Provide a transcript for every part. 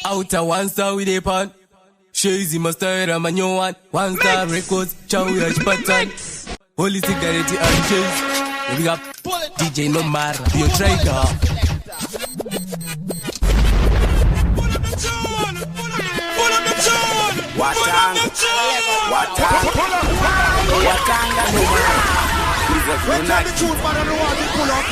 Outer one star with a pan. Shazy mustard and my new one. One star records, chow yash pattern. Holy cigarette and chase. We got DJ No Mara, your trader. Watanga No Mara. When time the truth man on the wall, you pull up.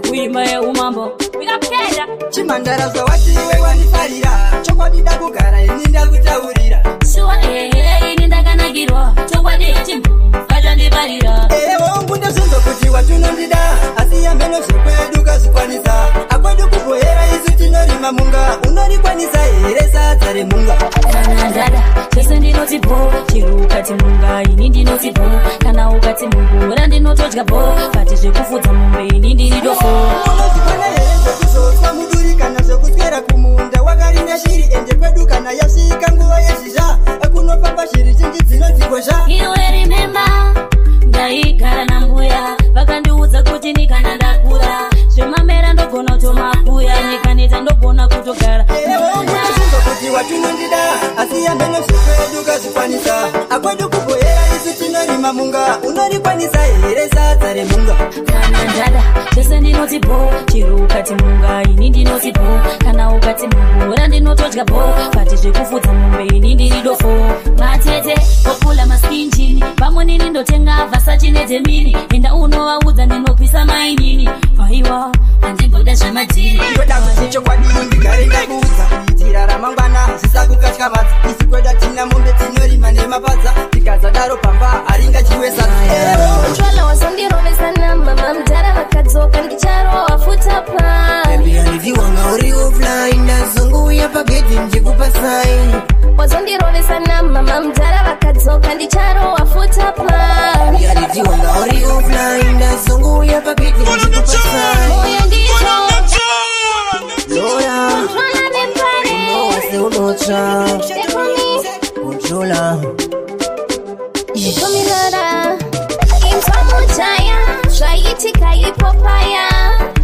Kuima umambo Wikapenda Chimandara zawatiwe wanifarira Chokwabida kugara ininda kutaurira Suwa ininda kanagirwa Chokwadi chimu Kajandi barira Wangu ndasunzo kuti watunondida Asiyambe no shekweduka zikwanisa Akwedu kubohera isu tinorima munga Unorikwanisa eresa tare munga Kanandada Chese ndinoti bo Chirukati munga Ini ndinoti bo Kana ukati mungu Randi notodja bo Kati zvekufudza mumbe Ini ndiridofo Unozikwana herenze kusotwa muduri Kana zvekuskera kumunda Wakarinda shiri ende kwedu Kana yasvika nguva yezhizha Kunopamba shiri chinji dzinozikosha Iwe remember ndaigara nambuya vakandiudza kuti nikana ndakura zvemamera ndogona kutomakuya nikaneta ndogona kutogara kuti watunondida asiyambe nosvekweduka zvikwanisa akwedu kubohera isu tinorima munga unorikwanisa here sadza remunga kana ndada zvese ndinoti bo chero ukati munga ini ndinoti bo kana ukati mungu randinotodya bo kati zvekufudza mumbe ini ndiridofo matete kopula maskinjini pamwe nini ndotenga vasachi nedzemini enda unovaudza ndinopisa mainini vaiwa handimboda zvemadhiri ndoda kuti chokwadi ndigare ndakuudza kuitira ramangwana zvisakukatya madza isi kweda tina mombe tinorima nemapadza tikazadaro pamba haringachiwe Controller wasondirovesana mama mdara vakadzoka ndicharowa futa plan ndiwanga uri offline ndazongouya pagedhi ndikupa sign wasondirovesana mama mdara vakadzoka ndicharowa futa plan ndiwanga uri offline ndazongouya pagedhi ndikupa sign moyo ndito loya controller nepare wase unotsva controller ikomirara imfamujaya zvaitika ipopaya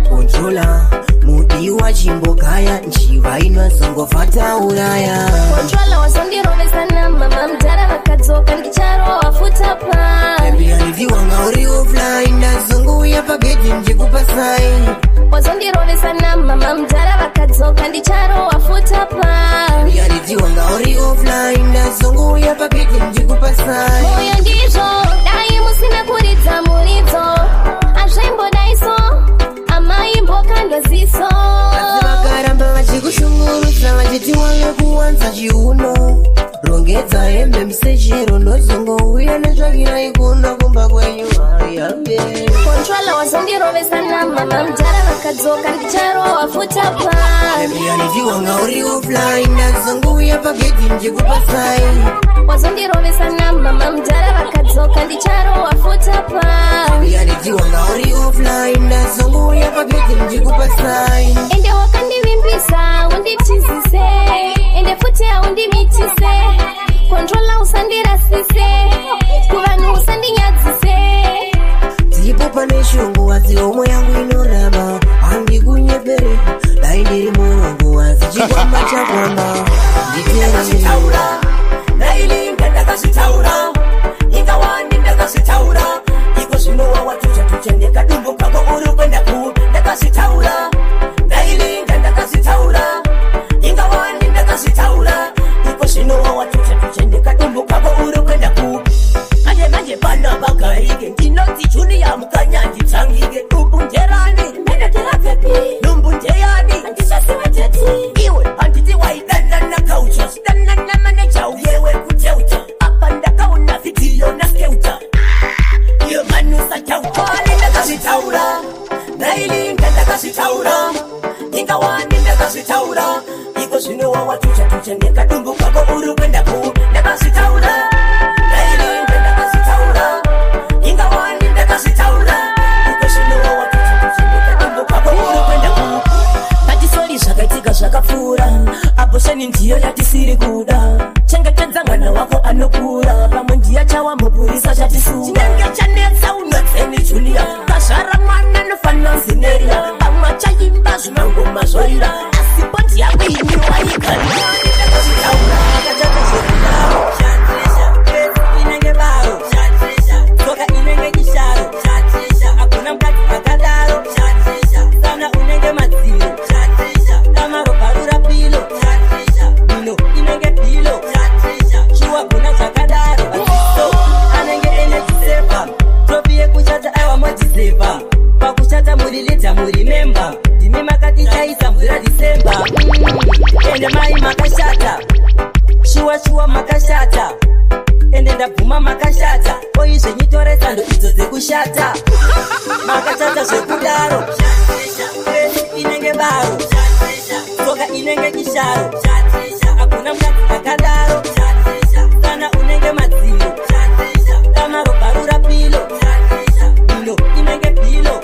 controller mudiwa chimbogaya njiva inozongofata uraya controller wasondirovesana mama mdara vakadzoka ndicharowa futa plan ndiwanga uri offline ndazongouya pagedhi ndikupa sign wasondirovesana mama mdara vakadzoka ndicharowa futa plan ndiwanga uri offline ndazongouya pagedhi ndikupa sign moyo ndizvo dai musina kuridza muridzo azvaimbodaiso amaimbokandwa ziso asi vakaramba vachikushungurudza vachiti wave kuwanza chiuno rongedza hembe musechero ndozongouya netsvakira ikuno kumba kwenyu hayambe controller wasondirovesana mama mdara vakadzoka ndicharowa futa plan ndiwanga uri offline ndazongouya pagedhi ndikupa sign wasondirovesana mama mdara vakadzoka ndicharowa futa plan ndiwanga uri offline ndazongouya pagedhi ndikupa sign ende wakandivimbisa unditizise ende futi haundimitise controller usandirasise kuvanhu usandinyadzise dziripo pane shungu asi omwe yangu inoramba handikunyepere dai ndiri murongo asi chikwamba chakwamba nditeerera nailinga ndakazvitaura ingawani ndakazvitaura iko zvinowa watucha ndekadumbu kako uri kwenda ku ndakazvitaura nailinga ndakazvitaura ingawani ndakazvitaura iko zvinowa watucha ndekadumbu kako uri kwenda ku manje pana bagarike ndinoti juniya mukanyanji tsangike umbunjerani mendeterapepi numbunjeyani andisasiweteti iwe handiti waidanana kaucho sidanana maneja uyewe kuteuta apa ndakaona vidiyo naskeuta iyo manusa chautwani ndakazvitaura nailinga ndakazvitaura ingawani ndakazvitaura iko zvinowa watucha ndekadumbu kako uri kwenda ku ndakazvitaura nailinga ndakazvitaura ingawani ndakazvitaura iko zvinowa watucha ndekadumbu kako uri kwenda ku patisori zvakaitika zvakapfuura abhosheni ndiyo yatisiri kuda chengetedza mwana wako anokura pamwe ndiya chawa mupurisa chatisuwa chinenge chanetsa unotsenga ni Junior Kashara mwana nufano zineria Pamwa chayimba zunangoma zorira Asipondi ya wini wa ikali Ndakazitaura Akachata zirindaro Shatrisha Inenge baro Shatrisha Toka inenge kisharo Shatrisha Akuna mkati akadaro Shatrisha Sana unenge maziro Shatrisha Tamaro parura pilo Shatrisha Mino inenge pilo Shatrisha Chua kuna chakadaro Atiso Anenge ene tisepa Tropie kuchata awa mojisepa Pakuchata mulilita mulimemba Dimi makati chaisa mvira disemba Ende mai makashata Shua makashata Ende ndabuma makashata Oizwe nyitore sando izoze kushata Makashata sekudaro Inenge baro Toka inenge kisharo Akuna mkati akadaro Sana unenge maziro Tamaro parura pilo Mino inenge pilo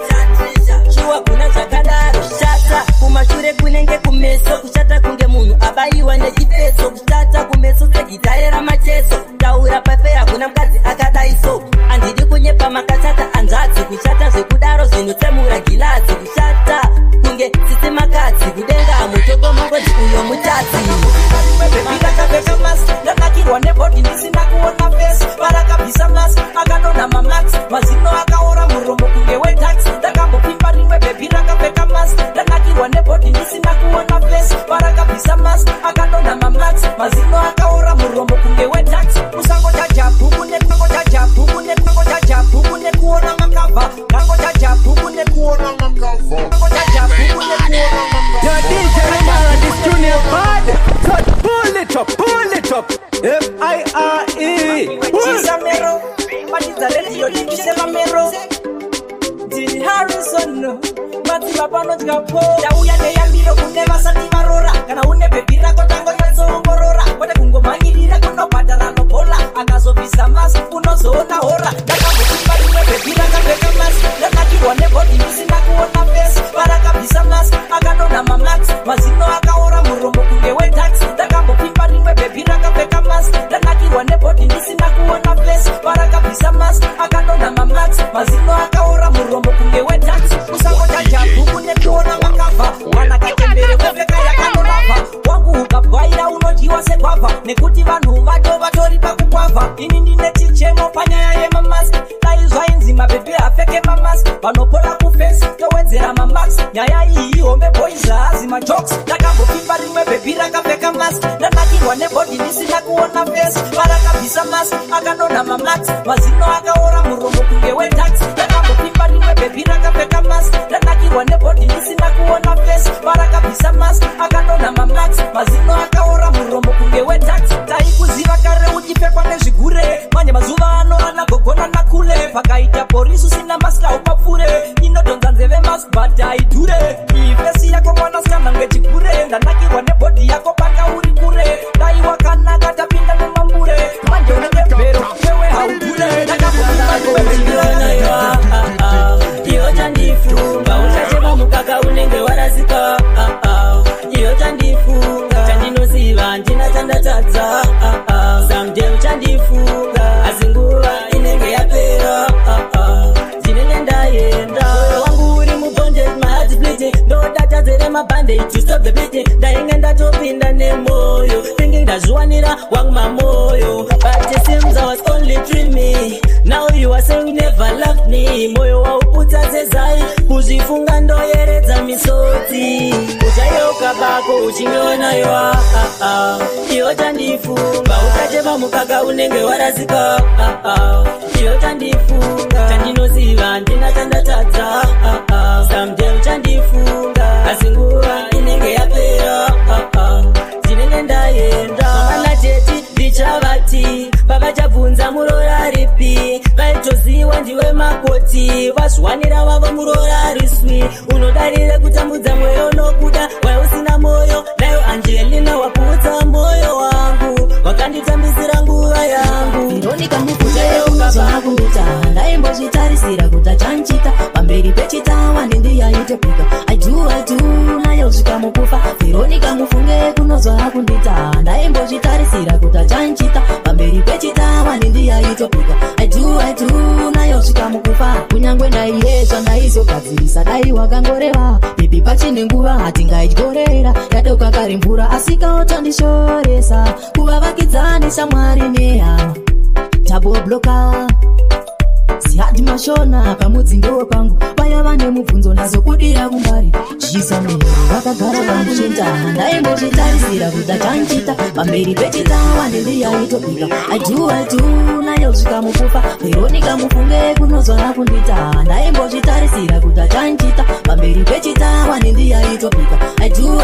Chua kuna chakadaro Shata kumashure kunenge kumeso Kushata kunge munu abaiwa nechipeso Kushata kumeso segitaera macheso Taura pafea kuna mkazi akadaiso Andidi kunyepa makashata anzazi Kushata zvekudaro zvinotsemura gilazi Kushata kunge sisi makadzi Kudenga amutoko mungozi uyo mutazi Bebida kabeka mas Nakakirwa nebodi nisina kuona face Parakabisa mas Akadona mamax Mazino akaora muromo kunge wetax Dakambo pimpa rimwe bebida kabeka mas Nakakirwa nebodi nisina kuona face Parakabisa mas Akadona mamax Mazino akaora muromo kunge wetax Usango jaja bubu netmango jaja bubu netmango jaja bubu nekuona makava Kango jaja bubu nekuona makava Kango jaja bubu nekuona makava Yo, DJ Nomara, this Junior bad. So pull it up. F-I-R-E. Chisamero, Matiza Radio, Chisamero. Dini Harrison, Matiza Pano Japo. Yauya ne yambiro kuneva sati marora. Kana une bebira kotango yazo ngorora. Wade kungo mangirira kuno padara no bola. Agazo visa mas, uno zona hora. Daka mutimba liwe bebira kabeka mas. Daka kiwane bodi nisina kuona face. Baraka visa mas, agadona mamax. Mazino akaora muromo kunge wetax. Daka mutimba liwe bebira kabeka mas. Daka kiwane bodi nisina kuona face. Baraka visa mas, agadona mamax. Mazino akaora muromo kunge wetax. Usango jaja buku nekuona makava. Wana katembere kweveka yakanonava. Wangu ukabwaira unojiwa sekwava. Nekuti vanhu vatori pakukwava. Ini ndine chichemo panyaya yemamas. Daizwa inzima bebe afeke mamas. Vanopora kufesi towedzera mamax. Nyaya iyi hombe boys azima jokes. Dakambopimba rimwe bebi rakapfeka mask. Ndanatirwa nebody nisina kuona face. Parakabvisa mask akandona mamax. Mazino akaora muromo kunge wetax. Dakambopimba rimwe bebi rakapfeka mask. Ndanatirwa nebody nisina kuona face. Parakabvisa mask akandona mamax. Mazino akaora muromo kunge wetax. Taikuziva kare uchipfekwa nezvigure. Manje mazuva ano anagogona nakule. Pakaita porisi usina maska upapfure. Inodonza nzeve mask but haidhure. Ifesi yako mwana skana ngechikure. Ndanakirwa nebody yako paka uri kure. Dai wakanaka tapinda nemambure. Manje unengembero wewe haudhure. Nakapupima kuwezingirana ya iyo chandifunga. Uchachema mukaka unenge warazika. Iyo chandifunga. Chandinoziva ndina chandatadza. Someday uchandifunga. Azinguva inenge yapera. Zinenge ndaenda. Wangu uri mubondage, my heart is bleeding. No data zere mabandage to stop the beating. Ndainge ndatopinda nemoyo. Thinking ndazviwanira wangu mamoyo. But it seems I was only dreaming. Now you are saying you never loved me. Moyo wauputsa zezai. Kuzvifunga ndoyeredza misodzi. Uchayoka bako uchingeona yo. Iyo chandifunga. Uchachema mukaka unenge warazika. Iyo chandifunga. Chandinoziva ndina chandatadza. Someday uchandifunga. Azinguva inenge yapera. Zinenge ndaenda. Mama jeti ndichavati. Pavachabvunza murora ripi. Vaitoziva ndiwe makoti. Vazviwanira wavo murora riswi. Unodarire kutambudza mweyo nokuda. Wai usina moyo. Nayo Angelina waputsa moyo wangu. Wakanditambisira nguva yangu. Veronica mukuteyo zvakundita. Ndaimbozvitarisira kuti chanchita. Pamberi pechitawa ndindiyaitepika. I do nayo svika mukufa. Veronica mufunge kunozva kundita. Ndaimbozvitarisira kuti chanchita. Pamberi pechitawa ndindiyaitepika. I do nayo svika mukufa. Kunyangwe kuzogadzirisa dai wakangoreva bebi pachine nguva hatingaidyorera yadoka kari mvura asikaotandishoresa kuvavakidzani shamwari nehama tabobloka sihadi mashona pamudzingewo pangu vaya vane mubvunzo nazokudira kumbari jisa mero vakagara pamuchentana ndaimbozvitarisira kuda chanchita pamberi pechitawa ndendiyaiitopika aidu nayo zvikamukufa veronika mufunge kunozwana kundita ndaimbozvitarisira kuda chanchita pamberi pechitawa ndendiyaiitopika aidu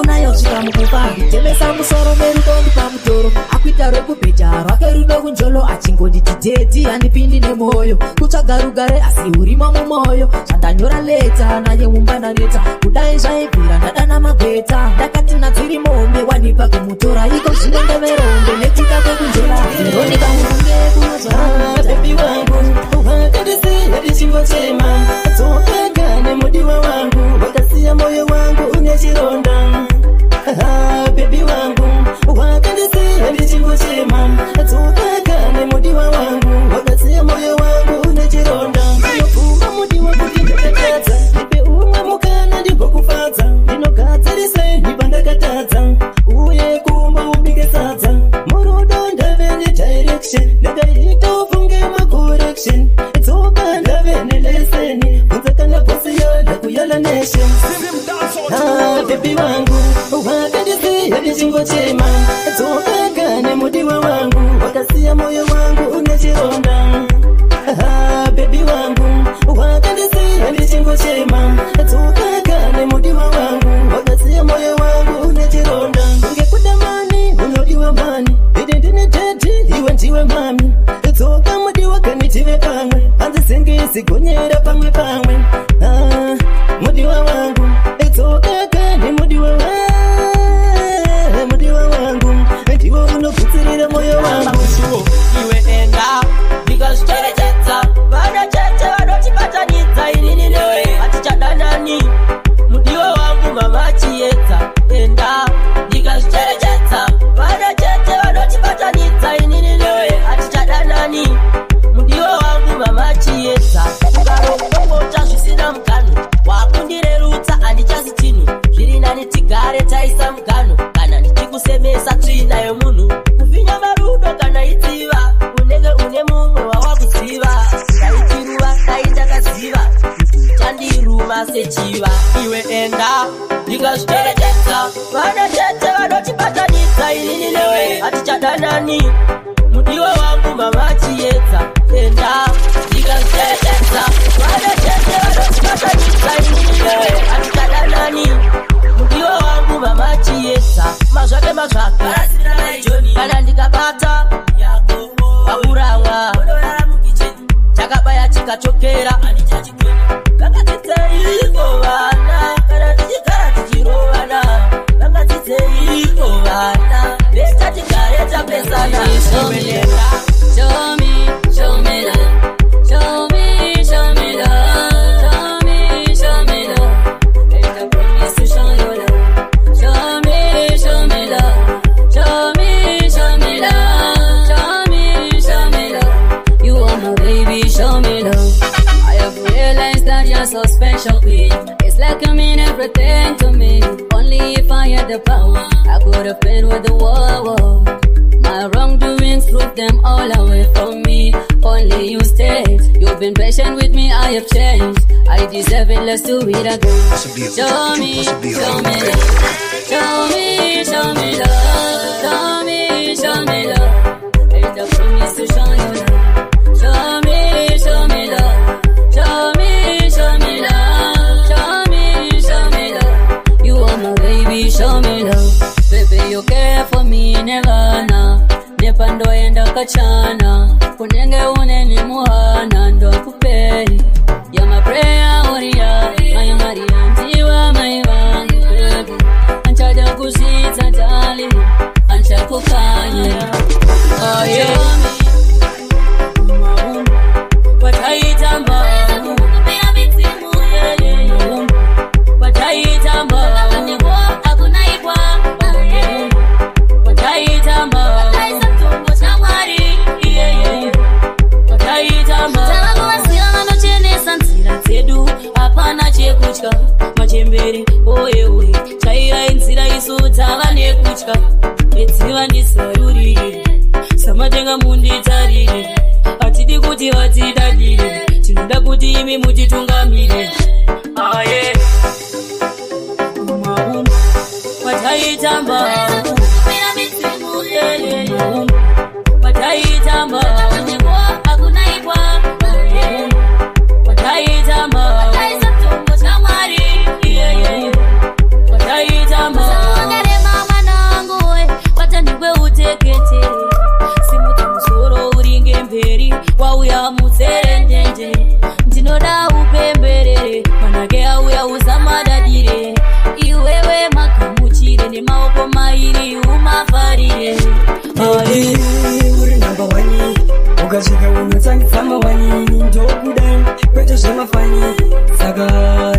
nayo zvikamukufa nditembesa musoro merudondi pamutoro akuita rekupeja rwake rudo kunjolo achingonditideti handipindi nemoyo kutsvaga rugare asi urimo mumoyo zvandanyora leta naye mumbandaneta kudai zvaibvira ndadana magweta ndakati nadziri mombe wanipa kumutora iko zvino ndeverombe netika kwekunjora veronika mufunge kunozvara bebi wangu wakandisiya ndichingochema dzokaga nemudiwa wangu wakasiya moyo wangu une chironda bebi wangu wakandisiya ndichingochema dzokaga nemudiwa wangu wakasiya moyo wangu une chironda ndinopfuma mudiwa kuti ndakatadza ipe umwe mukana ndigokufadza ndinogadzirise ndiba ndakatadza uye kumba ubike sadza murudo ndave nedirection ndakaita ufunge macorrection tsoka ndave neleseni kunzakana bosiyo ndakuyala nation bebi wangu wakandisiya ndichingochema tsokaga nemudiwa wangu wakasiya moyo wangu une chironda bebi wangu wakandisiya ndichingochema tsokaga nemudiwa wangu wakasiya moyo wangu une chironda ngekuda mani unodiwa mani ide ndine teti iwe ndiwe mami tsoka mudiwa kanitive pamwe hanzisingisi gonyera pamwe pamwe mudiwa wangu tsokaga nemudiwa wangu ndiwo unogutsirira moyo wangu iwe enda ndikazvicherechedza vana chete vanotibatanidza inini newe hatichadanani mudiwa wangu mama chiedza enda ndikazvicherechedza vana chete vanotibatanidza inini newe hatichadanani mudiwa wangu mama chiedza ukarongota zvisina mugano wakundirerutsa handichasi chinhu zviri nani tigare taisa mugano kana ndichikusemesa tsvina yomunhu kuvinya marudo kana idziva unenge une mumwe wawakuziva ndaichiruva dai ndakaziva chandiruma sechiva iwe enda ndikazviteredza vana chete vanotibatanidza inini newe hatichadanani mudiwa wangu mama chiedza enda ndikazviteredza vana chete vanotibatanidza inini newe hatichadanani mudiwa wangu mama chiedza mazvake kana ndikabata vakuranga chakabaya chikachokera vangadzidzeiko vana kana tichigara tichirovana vangadzidzeiko vana vesta tigare tapesana Show me love. Show me love. Show me love. And I promise to show you love. Show me love. Show me love. You are my baby, show me love. I have realized that you're so special, babe. It's like you mean everything to me. Only if I had the power, I could have been with the world. My wrongdoings prove them all away from me. Only you stayed. You've been patient with me, I have changed. I deserve it, let's do it again. Show me love. Show me love. Show me love. And I promise to show you love. Show me love. Show me love. Show me love. You are my baby, show me love. Baby, you care for me, never na. Nepando enda kachana. Kunenge uneni muhana, ndo kupei. You're my prayer, warrior. My Maria, ndiwa, my one, baby. Anchada kusita, darling. Ancha kukanye. Oh, yeah. kutya edziva ndisarurire samatenga munditarire hatidi kuti vatidadire tinoda kuti imi mutitungamire aye wataitamba wataitamba akunaikwa wataitamba wataisa cha mwari wataitamba sangare mama nangu watandikwe utekete simuta musoro uringe mberi wauya muserenjenje ndinoda upemberere manake auya usamadadire iwewe makamuchire nemaoko mairi umafarire uri namba wani ukasvika unotsangisa mawani ndokudai kwete zvemafani saka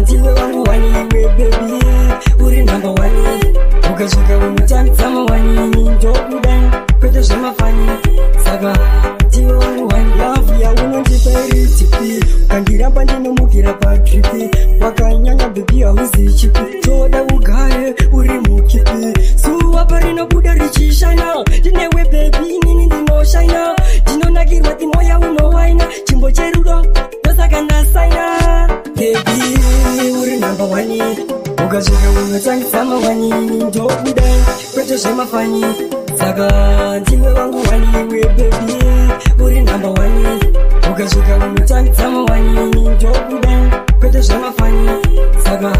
ndiwe wangu wani iwe bebi uri namba wani ukasvika unotsangisa mawani ndokudai kwete zvemafani saka ndiwe wangu wani lavu yaunondipa iri tipi ukandiramba ndinomukira patripi wakanyanya bebi hauzi chipi toda ugare uri mukipi zuva parinobuda richishana ndinewe bebi nini ndinoshanya ndinonakirwa timoya unowaina chimbo cherudo ndosaka ndasaina bebi uri namba wani ukasvika unotsangisa mawani ndokudai kwete zvemafani saka ndiwe wangu wani iwe bebi uri namba wani ukasvika unotsangisa mawani ndokudai kwete zvemafani saka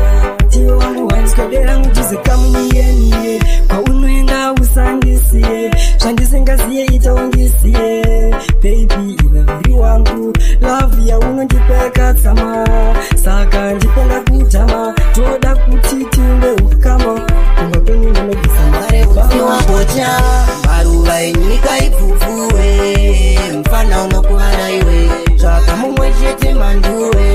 ndiwe wangu wani skodera mutizekamuniye kwaunoenda usandisiye zvandisingaziye itaungisiye bebi iwe uri wangu lavu yaunondipeka tsama saka ndipenga kutama toda kuti tiunde ukama kumba kwenyu ndinobvisa mare wakocha maruva enyika ipfupfuwe mfana unokuhara iwe zvaka mumwe chete manduwe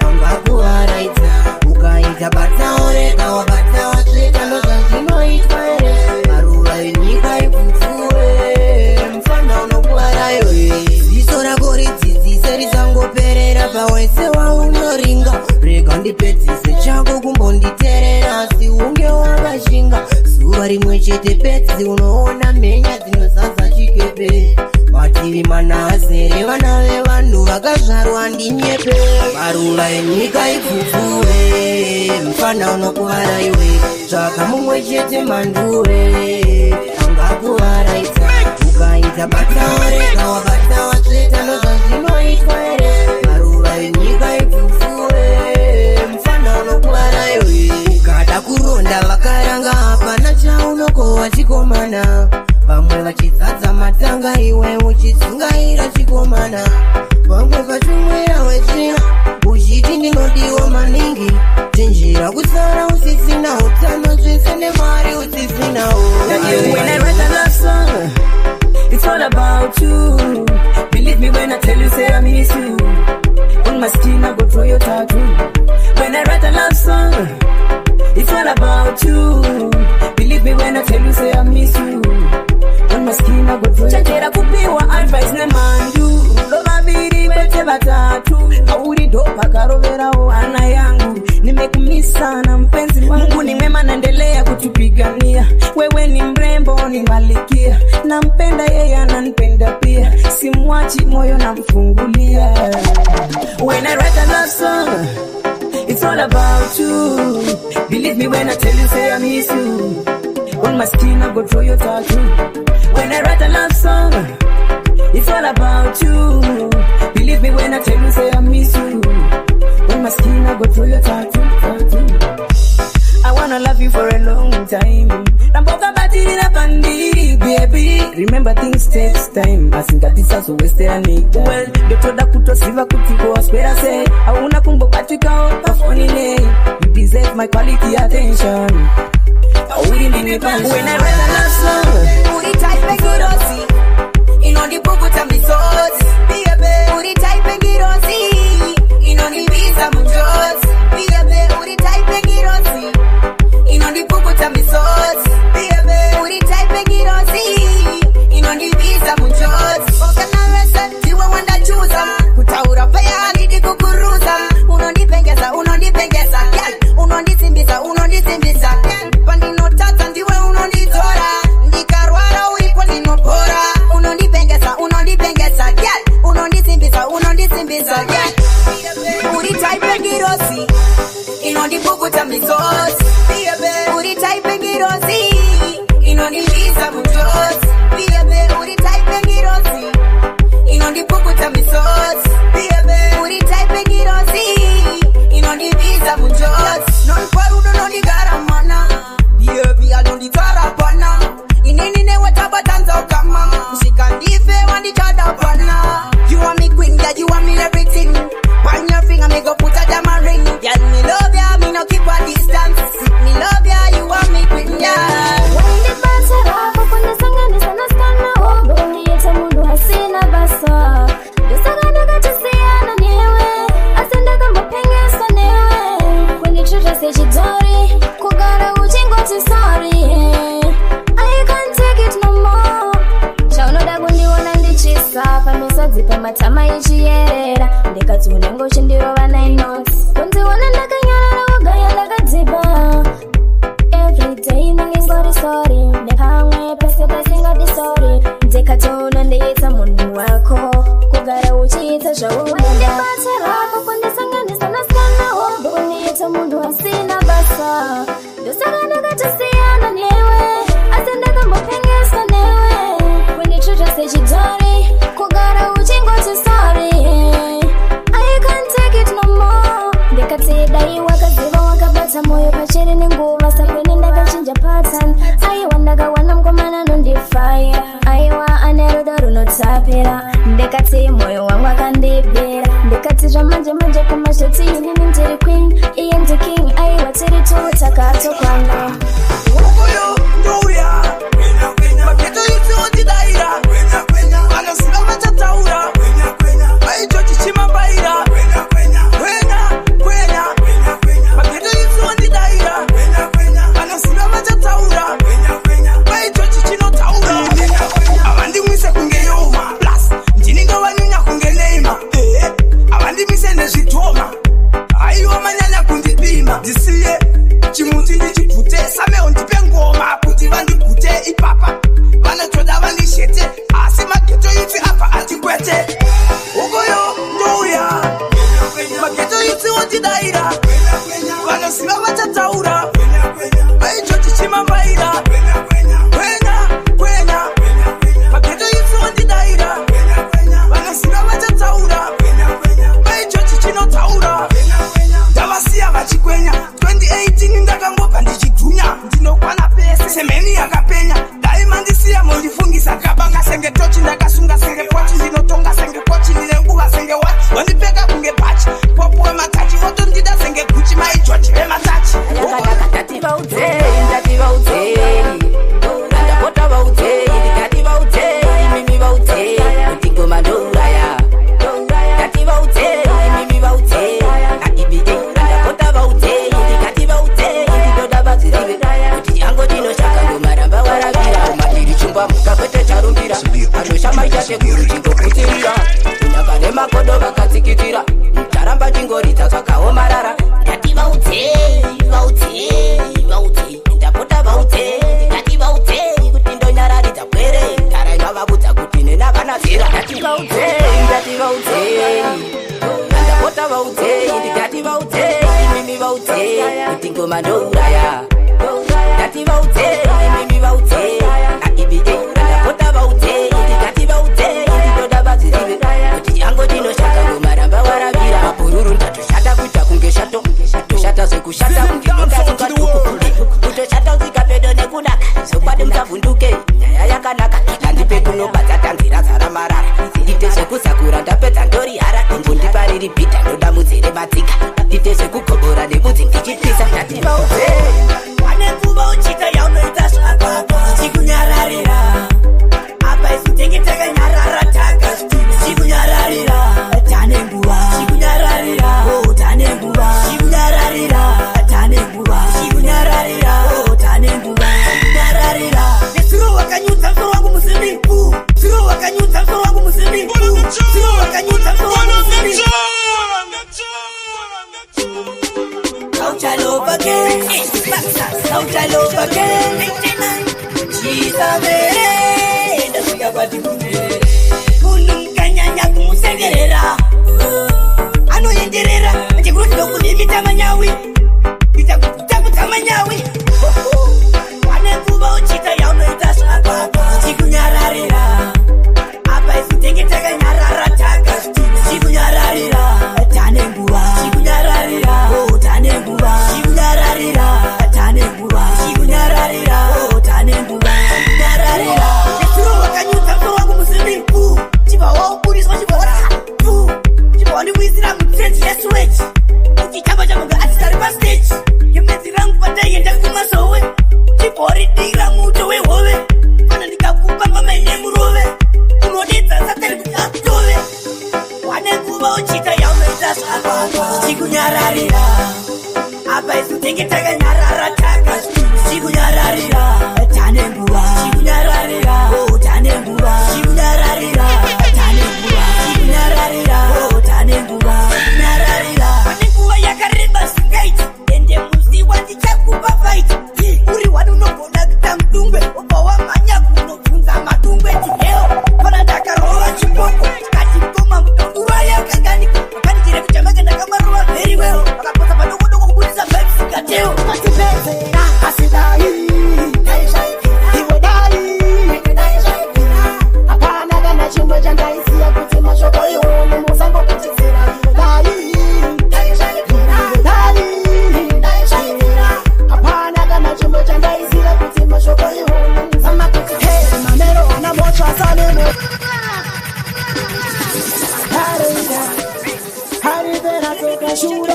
angakuharaidza ukaita bataoreka wabata wasvika ndozvazvinoitwa ere maruva enyika ipfupfuwe mfana unokuhara iwe ziso rako ridzidzise risangoperera pawese waunoringa rega ndipedzise chako kumbonditerera asi unge wakashinga zuva rimwe chete pedzi unoona mhenya dzinozaza chikepe mativi mana azere vana vevanhu vakazvarwa ndinyepe maruva enyika ipfupfuwe mfana unokuvara iwe tsvaka mumwe chete manduwe angakuvaraidza ukaita bataoreka wabata wasveta ndozvazvinoitwa ere maruva enyika ipfupfuwe mfana unokuvara iwe ukada kuronda vakaranga hapana chaunokohwa chikomana vamwe vachidzadza matanga iwe uchitsungaira chikomana vamwe vachimwira wechina uchiti ndinodiwa maningi tinjira kusara usisina utano zvese nemari usisinawo It's all about you. Believe me when I tell you, say I miss you. On my skin, I go draw your tattoo. When I write a love song, it's all about you. Believe me when I tell you, say I miss you. On my skin, I go draw your tattoo. Chakera kupiwa advice ne mandu. Lova viri bete batatu. Kauri dopa karovera o ana yangu. Nimekumisa na mpenzi wangu. Ni mema naendelea kutupigania. Wewe ni mrembo ni malikia. Nampenda yeye ananipenda pia. Simwachi moyo namfungulia. When I write a love song, it's all about you. Believe me when I tell you, say I miss you. On my skin I go draw your tattoo. When I write a love song, it's all about you. Believe me when I tell you, say I miss you. On my skin I go draw your tattoo. I wanna love you for a long time. Ramboka batiri na pandiri, baby. Remember things takes time. Asingatisa so waste ani. Well, dotoda kutosiva kutiko aspera say. Auna kumbo katika kafoni ne. You deserve my quality attention. When I write a love song, uri type and girosi. Inoni bubuta misozi, baby. Uri type and girosi. Inoni visa mujozi, baby. Uri type and girosi. Inoni bubuta misozi, baby. Uri type and girosi. Inoni visa mujozi. Okana resa, tiwa wanda chuza. Kutaura paya nidi kukuruza. Unoni pengeza, yeah. Unoni simbisa, yeah. Pandi no tata ndiwe unoni bisa Uri type girosi Inoni buku tamisos Uri type girosi Inoni visa mutos Uri type girosi Inoni buku tamisos Uri type girosi Inoni visa mutos Non parudo non di garamana Bia non di tarapana Inini watabatanza ukama Usikandife wandi chadapana You want me queen, yeah, you want me everything One your finger, me go put a diamond ring Girl, me love ya, me no keep a distance Me love ya, you want me queen, yeah Wende basara, kukunde sangani sana skana Boni yeta mundu hasina basa Dosaganda katasiana newe Asenda kamba pengeso newe Kwenye chuta sejidori Kugara uchingoti sorry I can't take it no more Shaunoda gundi wana ndichisa Famisozi pamatama ichiyerera Ndekatsunengo chindiro va 9 notes Kunzi wana ndakanyarara wagaya ndakadziba Everyday ningingori sorry Nepamwe pese ngati sorry Ndekatsuno ndiyitsa munhu wako Kugara uchiita zvaumunda Wendepatserako kundisanganisa naskana Wombo uniyitsa munhu asina basa Ndosaka ndakatasiyana newe Asi ndakambopengeswa newe Wendichuta sechidori Kugara uchingoti sorry I can't take it no more Ndekatidai wakaziva wakabata moyo pachiri nenguva Sakweni ndakachinja pattern Aiwa ndakawana mkomana nondifaya Aiwa anerudo runotapira Ndekati moyo wangu akandibira Ndekati zvamanje kumashoti inini ndiri queen Iye ndi king aiwa tiri tutakatokwana Ukoyo ndoya Maketo yuti ondidaira Anasika machataura Aicho chichimambaira Kwenya Maketo yuti ondidaira Anasika machataura Aicho chichinotaura Avandi mwise kunge yoma Plus Ndininga wanyunya kunge neima Avandi mwise nezvitoma Aiwa manyanya kundipima Ndisiye chimuti ndichipute Same ondipe ngoma Kuti vandigute ipapa Vanotoda vandishete Asi mageto yuti apa atikwete Ugoyo ndouya Mageto yuti ondidaira Vanosiva vachataura Aicho chichimambaira Kwenya Mageto yuti ondidaira Vanosiva vachataura Aicho chichinotaura Ndavasiya vachikwenya 2018 ndakangobva ndichidhunya ndinokwana pese semheni yakapenya dai mandisiya mondifungisa kabanga senge tochi ndakasunga senge pochi ndinotonga senge kochi ndine nguva senge wati wandipeka kunge bhachi popuwe matachi votondida senge guchi maijoji vematachi Ndati vaudzei Ndapota vaudzei Ndikati vaudzei Mimi vaudzei Kuti ngoma ndouraya Ndati vaudzei Mimi vaudzei Adibidei Ndapota vaudzei Ndikati vaudzei Ndinoda vadzirive Kuti yango ndinoshaka ngoma ramba waravira Umadiri chumba muka kwete charumbira Anoshama ichatekuru chingokutirira Kunyaka nemakodo vakatsikitira Charamba chingorita zvakaomarara Ndati vaudzei Ndapota vaudzei Ndikati vaudzei Kuti ndonyararidza kwere Ndara inovavudza kuti nenavanazira Ndati vaudzei Ndapota vaudzei Ndikati vaudzei Mimi vaudzei Kuti ngoma ndouraya Ndati vaudzei Mimi vaudzei Adibidei Ndapota vaudzei Ndikati vaudzei Ndinoda vadzirive Kuti yango ndinoshaka ngoma ramba waravira Mapururu ndatoshata kuita kunge shato Toshata zvekushata Ndinongasunga duku Kutoshata usikapedo nekudaka Zokwadi msavhunduke Nyaya yakanaka Handipe kunobata tanzira zara marara Ndite zvekusakura ndapedza ndori hara Imbondipariri bhita ndoda muzere batsika Ndite zvekugobora nebudzi ndichipisa Ndati vaudzei Wane nguva uchita yaunoita zvakako Chikunyararira Apa isu tenge takanyarara taka Chikunyararira Tane nguva Chikunyararira Tane nguva Chikunyararira Tane nguva Chikunyararira Tane nguva Chikunyararira Nesuro wakanyudza msoro wangu muswimming pool Suro wakanyudza msoro wangu muswimming pool Suro wakanyudza msoro wangu muswimming pool Kaucha love again Wani wizira mutrench ya switch Uchitamba chamunga atitari pa stage Yemezi rangu pataye ndakuma sowe Chipori tira muto we hove Fana nikakupa mama ine murove Unodita satari kutatowe Wane kuba uchita ya umeza sapa Chikunyararira Apa isu teke taka nyarara taka Chikunyararira Tane mbuwa Chikunyararira Oh tane mbuwa Chikunyararira Tane mbuwa Chikunyararira Oh tane mbuwa Chikunyararira Wane kuba yakareba skate Ende musi wati chakupa fight Uri wanu nobona kita mdungwe Opa wa manya kunofunza madungwe Chiheo Fana taka roa chipoko Kati mkoma mtongura ya kagani Wakani jire kuchamaga na kamaruwa very well Wakaposa padogo dogo kukuliza vibes kateo Kasi beze na asidai Daisha iwe dai Daisha Hapana gana chimwe janda isi ya kutima shoko iwe Musango kuchizira iwe dai Daisha iwe dai Daisha Hapana gana chimwe janda isi ya kutima shoko iwe Sama kuchizira Hey mamero wana mocho asalemo Haribera toka shule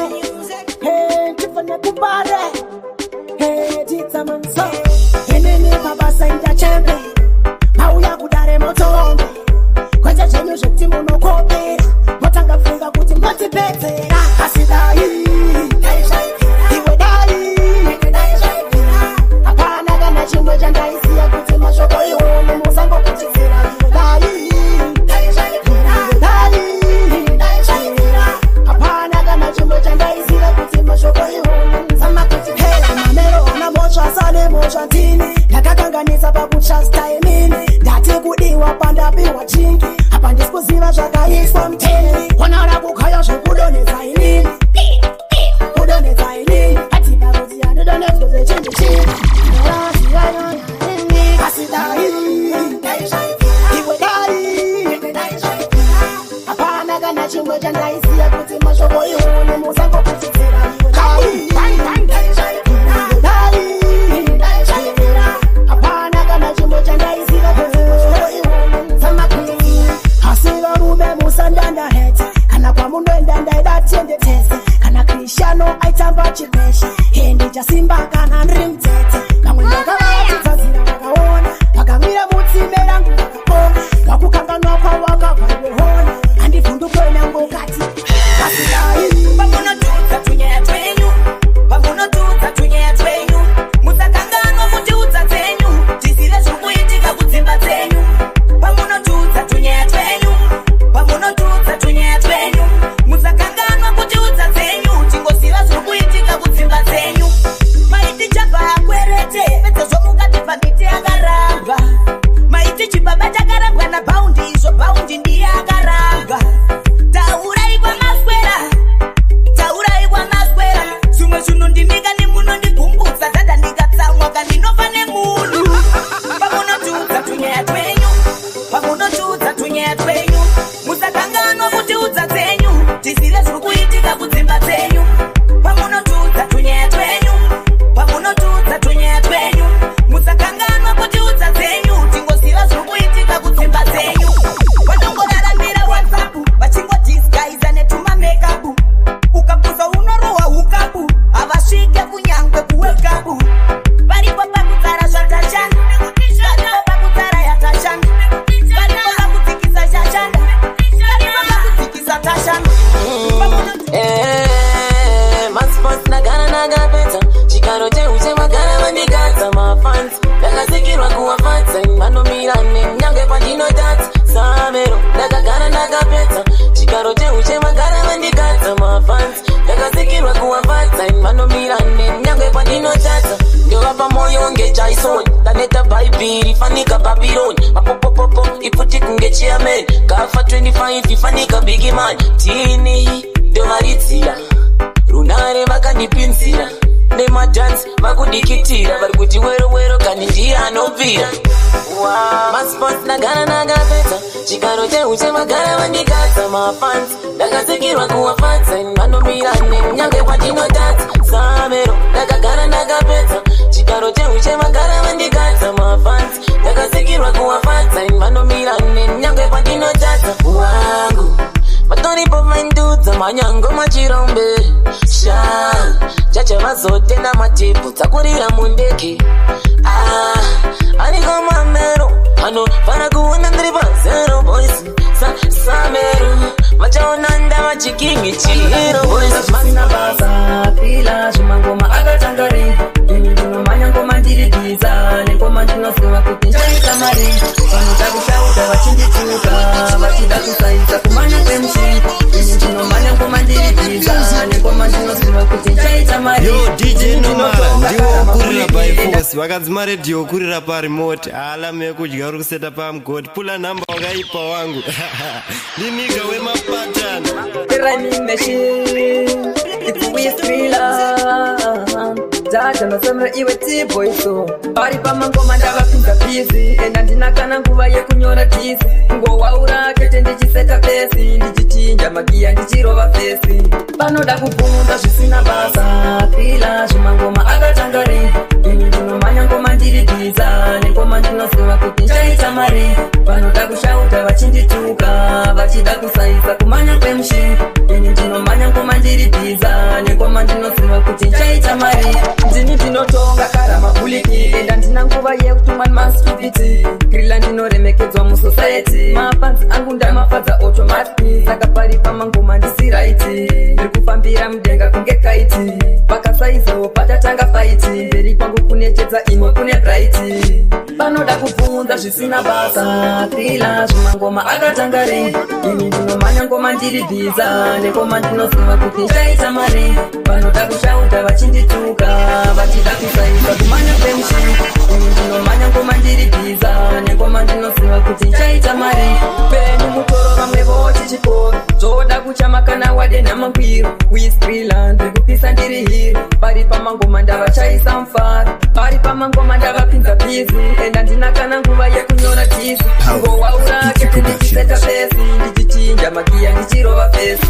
Hey tifanya kubare Hey tita manso Henene babasa inda chembe Pauya kudare moto ombe Kwenye chenyo shekti monokope Motanga funga kuti moti pete Asidai Iwe dai Hapana gana chimwe janda isi ya kuti mashoko iwe Musango kuchizira iwe dai Ndakakanganisa pakuchasta emini ndati kudiwa pandapiwa chingi apa ndisikuziva zvakaiswa mteni onara kukaya zvekudonedza inini kudonedza inini atipa kuti handidonedzwe zvechinhu chii asidai iwe dai hapana kana chimwe chandaisiya kuti mashoko ione musango kuchizira iwe dai aitamba chibeshe hende chasimba kana ndiri mtete vamwe ndakavavatitadzira vakaona vakamira mutsime rangu vakapona vakukanganwa kwavakabvaivehona handivhundukoenangokati asidai pamunotudza tunyaya twenyu pamunotudza tunyaya twenyu musakanganwa mutiudza dzenyu tisive zvokuitika kudzimba dzenyu pamunotudza tunyaya twenyu pamunotudza tunyaya twenyu musakanganwa kutiudza dzenyu kuitika kudzimba dzenyu maiti chabva akwerete pedza zvomukati pambiti yakaramba maiti chibaba chakarambwa napaundi izvo paundi ndiye akaramba taurai kwamaswera zvimwe zvinondimika nemunondigumbudza dada ndikatsamwa kandinofa nemunhu pamunotudza tunyaya twenyu pamunotudza tunyaya twenyu musakanganwa kutiudza dzenyu tisive zviri kuitika kudzimba dzenyu pamunotudza tunyaya twenyu pamunotudza tunyaya twenyu musakanganwa kutiudza dzenyu tingoziva zviri kuitika kudzimba dzenyu vanongoraramira whatsapp vachingodisgaiza netumamekapu ukapuza unorohwa hukapu havasvike kunyangwe kuwekapu varipo pakutsara zvatashanda varipo pakutsara yatashanda varipo pakudzikisa chashanda varipo pakudzikisa tashanda nagapeta chikaro cheuche magara vandigadza mafans ndakasikirwa kuwafadza vanomira nenyange pandinotadza samero ndakagara ndakapeta chikaro cheuche magara vandigadza mafans ndakasikirwa kuwafadza vanomira nenyange pandinotadza ndovapa moyo ngejaison ndaneta bhaibhiri fanika babhironi mapopopopo ifuti kunge chairman kafa 25 ifanika bigiman tini ndovaridzira runare vakandipinzira nemadhansi vakudikitira vari kuti wero kandi ndiye anobvira maspons ndagara ndakapedza chikaro cheuche magara vandigadza mafans ndakasikirwa kuwafadza vanomira nenyange kwandinotadza samero ndakagara ndakapedza chikaro cheuche magara vandigadza mafans ndakasikirwa kuwafadza vanomira nenyange kwandinotadza wangu Patoripo mainduza manyango machirombe Sha Chacha mazote na matipu Takurira mundeki Aniko mamero Ano para kuona ndriba zero boys Sameru Machaonanda machikingi chiro boys Masina basa Pila shumangoma agatangari Nino manyangoma ndiridiza Nengoma ndinosewa kutinjai samari Panuta kushauta wachindituka Wachida kusaisa kumanya kemshi Nino manyangoma ndiridiza Nengoma ndinosewa kutinjai samari Yo DJ Nomara ndiwo kurira by force wakadzima radio kurira pa remote alame kudya uri kuseta pa mgodi pula number wakaipa wangu Liniga wema pattern Rhyming machine It's with thriller Jaja no semre iwe T-boy so Pari pa mangoma ndavapinza busy Enda ndinakana nguva yekunyora tisi Ngowaura kete ndichiseta pesi Ndichinja magia ndichirova fesi Panoda kubvunza zvisina basa Thriller zvimangoma akatangari Ini ndinomanya ngoma ndiridiza Nengoma ndinoziva kuti nchaita mari Panoda kushauta vachindituka Vachida kusaisa kumanya kwemshi Ini ndinomanya ngoma ndiridiza Nengoma ndinoziva kuti nchaita mari Ndini ndinotonga karama buliki Enda ndina nguva yekutumwa nemaskiviti Grilla ndinoremekedzwa musociety Mapanzi angu ndamafadza automatic Saka pari pamangoma ndisiraiti Ndiri kufambira mudenga kunge kaiti Pakasaizawo patatanga faiti Mberi kwangu kunechedza imwe kune brighti Panoda kubvunza zvisina basa Thriller zvimangoma akatangari Ini ndinomanya ngoma ndiridiza Nengoma ndinoziva kuti nchaita mari Panoda kushauta vachindituka Vachida kusaisa kumanya kwemshi Ini ndinomanya ngoma ndiridiza Nengoma ndinoziva kuti nchaita mari Penyu mutoro vamwe vochichikoro Zvoda kuchamakana wade namangwiro With Thriller ndiri kupisa ndiri hiro Pari pamangoma ndavachaisa mufaro Pari pamangoma ndavapinza busy Enda ndinakana nguva yekunyora tisi Ngowaura kete ndichiseta pesi Ndichinja magia ndichirova fesi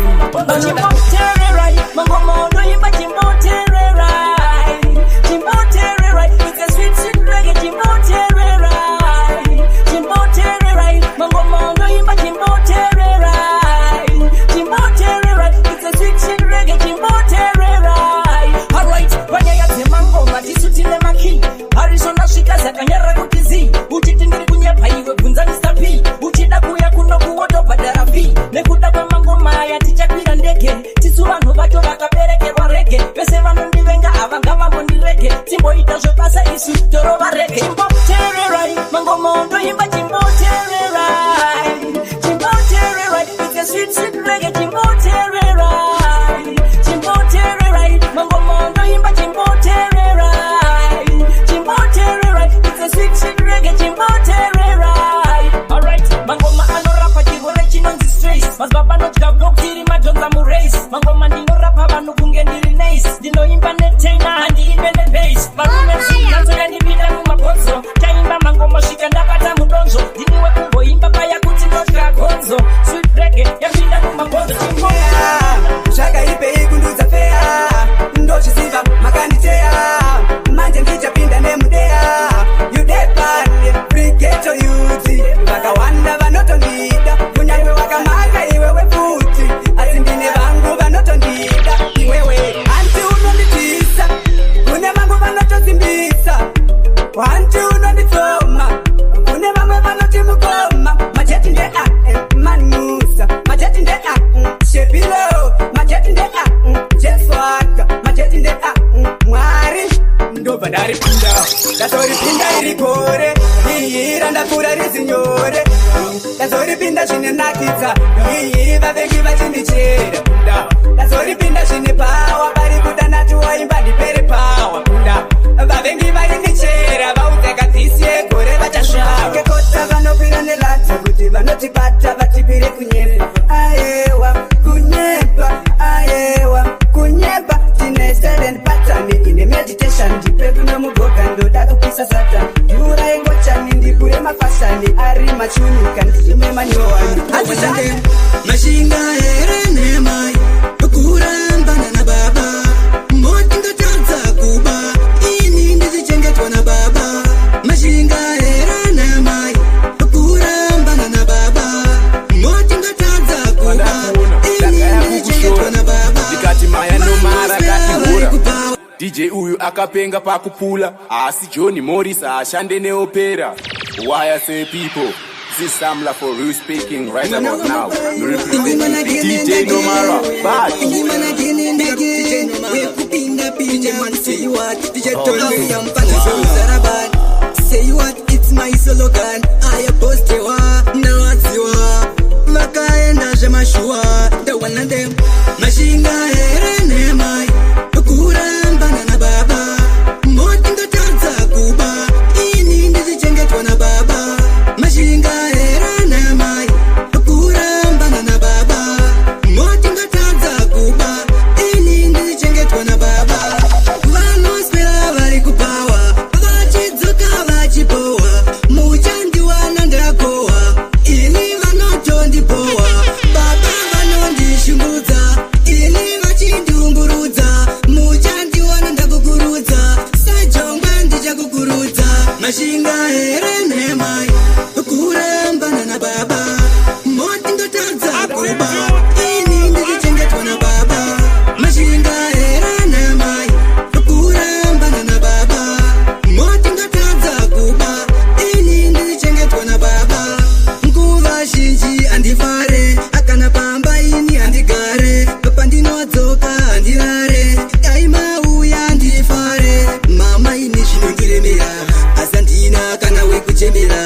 Chimbotererai, mangoma unoimba chimbotererai Chimbotererai, it's a sweet sweet reggae Chimbotererai Chimbotererai, mangoma unoimba chimbotererai Chimbotererai, it's a sweet sweet reggae Chimbotererai Alright, wanyaya dzemangoma tisutile maki Harizona svika zakanyara kuti zi Uchiti ndiri kunyepa iwe bvunza Mr. P Uchida kuya kuno kuwotobhadhara fee Nekuda kwemangoma aya tichakwira ndege Tisu vanhu vacho vakaberekerwa rege Vese vanondivenga havanga vambondirege Timboita zvebasa isu torova rege Chimbotererai, mangoma undoimba chimbotererai Chimbotererai, it's a sweet sweet reggae Chimbotererai Chimbotererai, mangoma undoimba chimbotererai Chimbotererai, it's a sweet sweet reggae Chimbotererai Alright, mangoma anorapa chigore chinonzi stress Mazbaba notya blokiri madhonza murace Mangoma ndinorapa vanhu kunge ndiri nice Ndinoimba netena handiimbe nebass Varume zinganzoya ndipinda mumabhonzo Chaimba mangoma svika ndapata mudonzo Ndiniwe kumboimba paya kuti ndotya gonzo Sweet reggae yapinda mumabhonzo Zvakaipei kundudza fea Ndochiziva makanditeya Manje ndichapinda nemudeya Yudepane frigeto yuti Vakawanda vanotondida Kunyangwe wakamaka iwewe futi Asi ndine vangu vanotondida Iwewe anti unonditisa Kune vangu vanotosimbisa Wanti unonditsoma Kune vamwe vanoti mukoma Majeti ndea manusa Majeti ndea shepilo Majeti ndea jeswaka Majeti ndea mwari Ndobva ndaripinda Ndatoripinda iri gore Iyira ndakura rizinyore Ndazoripinda zvine nakidza Vavengi vachindichera Ndazoripinda zvine pawa Vari kuda nati waimba ndipere pawa Vavengi vaindichera Vauteka dhisi yegore vachasvaka Kekota vanopira neladza Kuti vanotibata vatipire kunyepa Ayewa kunyepa Ayewa kunyepa Tine silent pattern Ine meditation Ndipe kuna mugoga Ndoda kupisa satan Yura engochani Ndikure mafashani Ari machunika Ndime manyowani Mashinga ere nemai DJ uyu akapenga pakupula, asi Johnny Morris ashande neopera. Why I say people? This is Samla for real speaking right about now. DJ Nomara, bad. Say what, it's my slogan. I post you now what's you Maka and Ajamashua, the one of them. Mashinga Ere Mai, Ukuram Banana Baba, Motin the Tanza Kuba, in the Jenget Wana Baba, Mashinga Ere Mai, Ukuram Banana Baba, Motin the Tanza Kuba, in the Jenget Wana Baba, Vanos Pela Kupawa, Vachizuka Vachipoa, Mujandi Wananda Goa, Iliva not on the Poa, Baba Vanondi Shumuza, Iliva Chindumburuza, Mujandi Wananda Guguruza, Sajong Bandi Jaguguruza, Mashinga Ere Mai, Ukuram Banana Baba, Motin the Tanza Kuba, Ini the Jenget Wana Baba, Mashinga Ere Mai, Ukuram Banana Baba, Motin the Tanza Kuba, Ini the Jenget Wana Baba, Nguva Shinji Andifare, Akana Pamba Ini Andigare, Papandino Zoka Andirare, Kaima Uya Andifare, Mama Ini Shinundiremira, Asantina Kana Wekuchemira,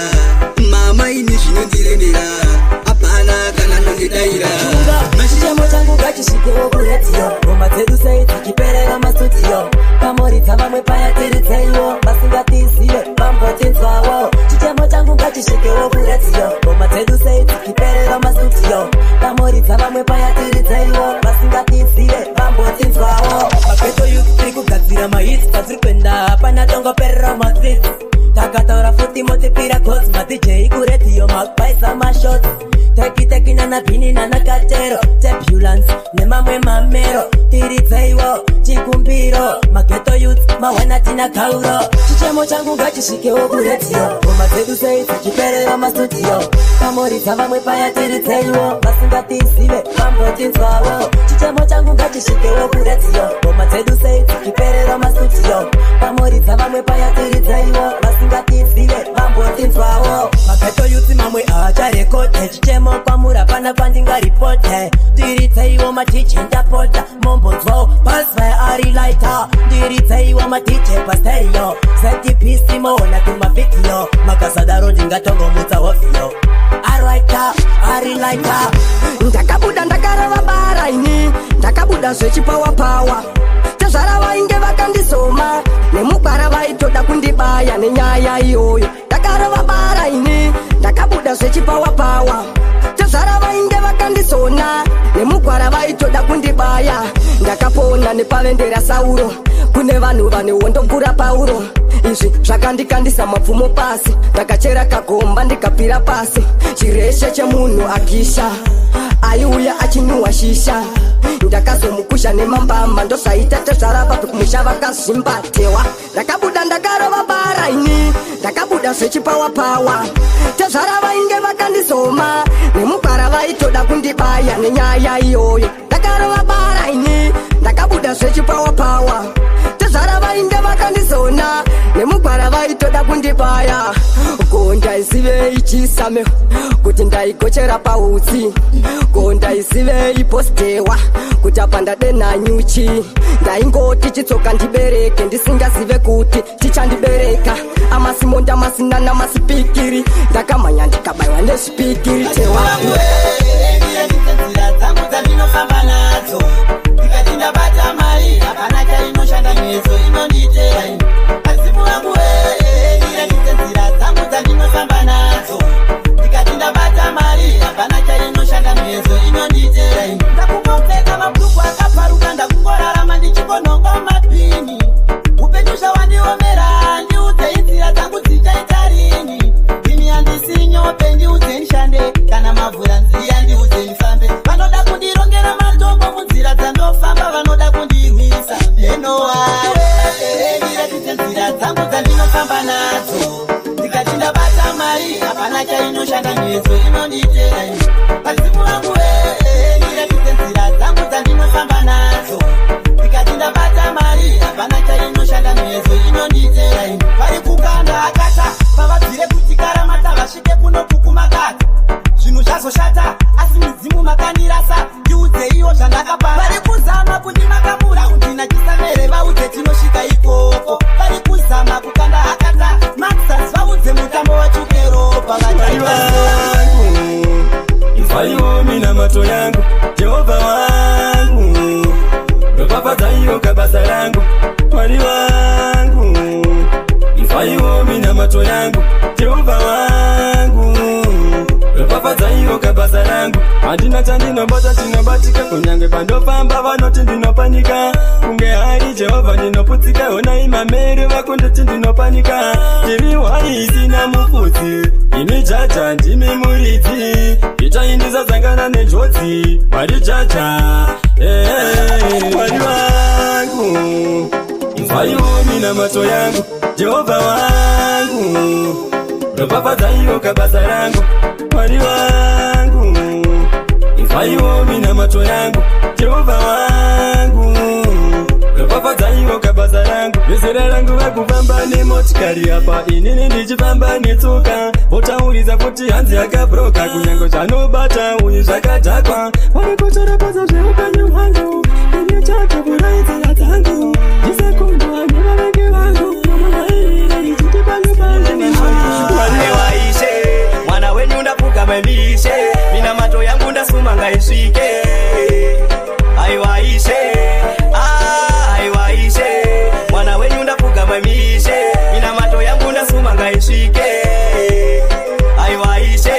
Mama Ini Shinundiremira, Apana Kana Nungidaira. Chamo changu gachishike wokuretio Goma zedu seiti kiperera masutio Kamori tama mwepaya tiriteiwo Masingatisiwe mambotinzwawo Chichamo changu gachishike wokuretio Goma zedu seiti kiperera masutio Kamori tama mwepaya tiriteiwo Masingatisiwe mambotinzwawo Maketo yuki kugadzira mahits Paziripenda panatongo perra matrix Takatora futi motipira kots Ma DJ kuretio makpaisa mashots Teki nana pini nana katero Tepulance, nema mwe mamero Tiriteiwo, chikumbiro Maketo youth, mawana tina kauro Chichemo changu gachishike wokuretio Goma zedu seiti kiperera masutio Kamori tama mwe paya tiriteiwo Masingatisiwe, mambotinzwawo Chichemo changu gachishike wokuretio Goma zedu seiti kiperera masutio Kamori tama mwe paya tiriteiwo Masingatisiwe, mambotinzwawo Maketo youth mamwe acha rekote Chichemo kwa murapana kwandinga ripote Tiriteiwo matiche ndapota Mombozwo, pasva ari lighter Tiriteiwo matiche pasterio Seti pisi moona tumafikio Makasadaro ndingatongo mutsa hofio Arwaita, ari lighter Ndakabuda ndakarava baraini Ndakabuda zvechipawa pawa Tezvara vainge vakandisoma Nemugwara vaitoda kundibaya nenyaya iyoyo Ndakarava baraini Ndakabuda zvechipawa pawa Tezvara vainge vakandisona Nemugwara vaitoda kundibaya Ndakapona nepavendera Sauro Kune vanhu vane hondo kura Pauro Izvi zvakandikandisa mabvumo pasi Ndakachera kagomba ndikapira pasi Chireshe chemunhu akisha Aiuya achinuwa shisha Ndakazomukusha nemambamba Ndosvaita tezvara vabve kumusha vakazvimbatewa Ndakabuda ndakarova baraini Ndakabuda zvechipawa pawa Tezvara vainge vakandisoma Nemugwara vaitoda kundibaya nenyaya iyoyo Ndakarova baraini Ndakabuda zvechipawa pawa Tezvara vainge vakandisona Nemugwara vaitoda kundibaya Ko ndaizivei chisame Kuti ndaigochera pautsi Ko ndaizivei postewa Kuti apa ndadena nyuchi Ndaingoti chitsoka ndibereke Ndisingazive kuti tichandibereka Amasimonda masinana masipikiri Ndakamanya ndikabaiwa nezvipikiri tewa Ndikatindabata mari hapana chainoshanda nezo inonditera Azimu wangu nzira dzangu dzandinofamba nadzo Ndikatindabata mari hapana chainoshanda nezo inonditera Ndakungopfeka mabhuku akaparuka ndakungorarama ndichikononga mapini Upenyu zvawandiomera ndiudze nzira dzangu dzichaita rini Ini handisi nyope ndiudze ndishande Kana mavhura nziya ndiudze ndifambe Vanoda kundirongera matombo munzira dzangu zvikazoshata asi midzimu makanirasa ndiudze iyo zvandakapa vari kuzama kundimakamura undina chisamere vaudze tinosvika ikoko vari kuzama kukanda hakata maxas vaudze mutambo wachukeropa ifaiwo mina mato yangu Jehova wangu ropafadza iyo kabasa rangu Mwari wangu ifaiwo mina mato yangu Jehova wangu ropafadza iyo kabasa rangu handina chandinobata chinobatika kunyange pandofamba vanoti ndinopanika kunge hari Jehovha ndinoputsika ona imamere vakondoti ndinopanika ndiri wari isina mufudzi imi jaja ndimi muridzi itaindisadzangana nenjodzi Mwari jaja Mwari wangu ifaiwo mina mato yangu Jehova wangu ropafadza iyo kabasa rangu Mwari wangu ifaiwo mina mato yangu Jehova wangu ropafadza iyo kabasa rangu vezera rangu vakufamba nemotikari apa inini ndichifamba netsoka votauriza kuti hanzi yakabroka kunyange zvanobata uyu zvakadhakwa vari kutorapasa zveupenyu hwangu ini chacho kurainzira dzangu ndisekundwa nevavengi vangu ichiti pangu panguaiwaishe mwana wenyu ndapfugamamishe mina mato yangu ndasuma ngaisvike aiwaishe aiwaishe mwana wenyu ndapfugamamishe mina mato yangu ndasuma ngaisvike aiwaishe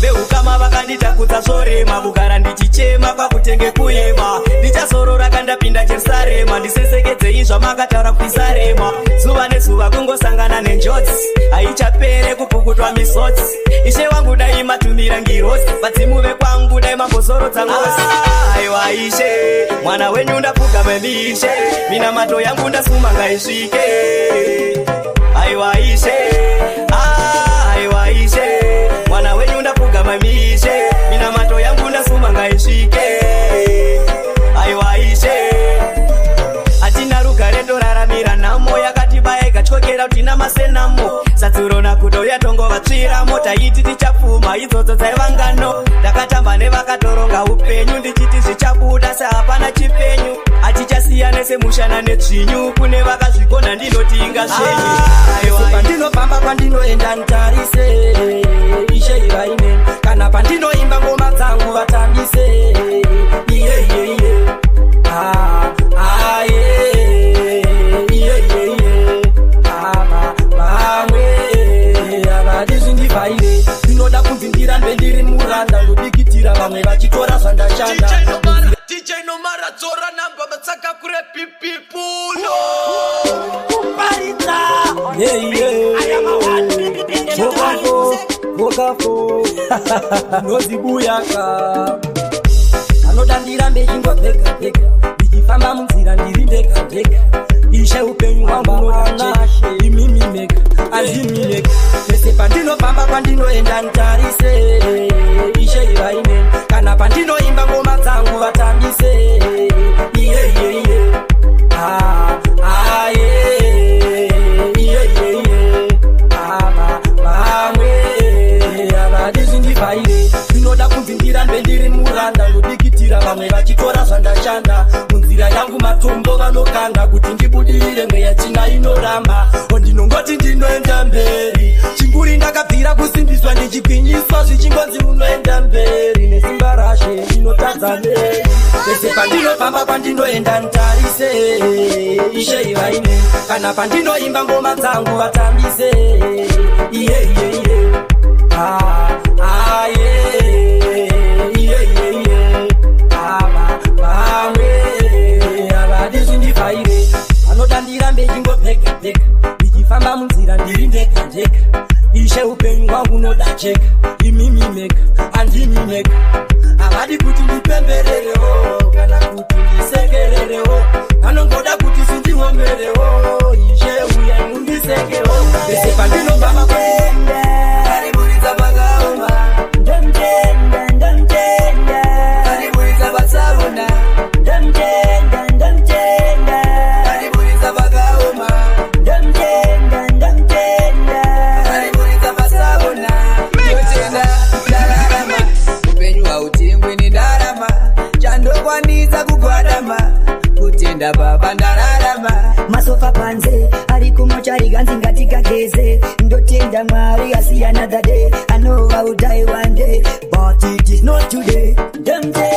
veukama vakanditakudza zvorema kugara ndichichema kwakutenge kuyema ndichazorora kandapinda Jerusarema ndisesekedzei zvamakataura kuisarema zuva nezuva kungosangana nenjodzi haichapere kupukutwa misodzi ishe wangu dai matumira ngirozi vadzimu vekwangu dai mambozorodza ngozi aiwaishe mwana wenyu ndapfugamamishe mina mato yangu ndasuma ngaisvike aiwaishe aiwaishe mwana wenyu ndapfugamamishe mina mato yangu ndasuma ngaisvike aiwaishe hatina rugare ndoraramira nhamo yakatibaya ikatyokera tina masenamo satsuro nakuto yatongovatsviramo taiti tichapfuma idzodzo dzaivangano ndakatamba nevakatoronga upenyu ndichiti zvichabuda sehapana chipenyu hatichasiyane semushana nedzvinyu kune vakazvigona ndinoti inga zvenyu pandinofamba pandinoenda ntarise ishe ivaine kana pandinoimba ngoma dzangu vatambise iyeyeye avadizvindivaire ndinoda kunzi ndirambe ndiri muranda ndodikitira vamwe vachitora zvandashanda DJ Nomara dzora namba matsaka kure pipipulo vokafo nozibuyaka anoda ndirambe chingopfeka ndichifamba munzira ndiri ndeka ishe upenyu hwangu nodacheka imimimeka andimimeka pese pandinofamba pandinoenda ntarise ishe ivaine kana pandinoimba ngoma dzangu vatambise iyeyeye avadizvindivaire zvinoda kunzi ndirambe ndiri muranda ndodikitira vamwe vachitora zvandashanda munzira yangu matombo vanokanda kuti ndibudirire mweya china inoramba ondinongoti ndinoenda mberi chinguri ndakabvira kusimbiswa ndichigwinyiswa zvichingonzi unoenda mberi nesimba rashe ndinotadza mberi pese pandinofamba pandinoenda ntarise ishe ivaine kana pandinoimba ngoma dzangu vatambise iyeyeye avadizvindivaire vanoda ndirambe chingopfeka ndichifamba munzira ndiri ndeka ishe upenyu hwangu nodacheka imimimeka andimimeka havadi kuti ndipembererewo kana kuti ndisekererewo vanongoda kuti zindihomberewo ishe uya mundisekewo pese pandinobama ariburidza vakaoma ariburidza vatsavona ariburidza vakaoma ariburidza vatsavona yotenda ndakwiza kugwadama kutenda baba ndararama masofa panze ari kumochari ganzi ngatikageze ndotenda mwari asi another day I know I will die one day but it is not today ndamtenda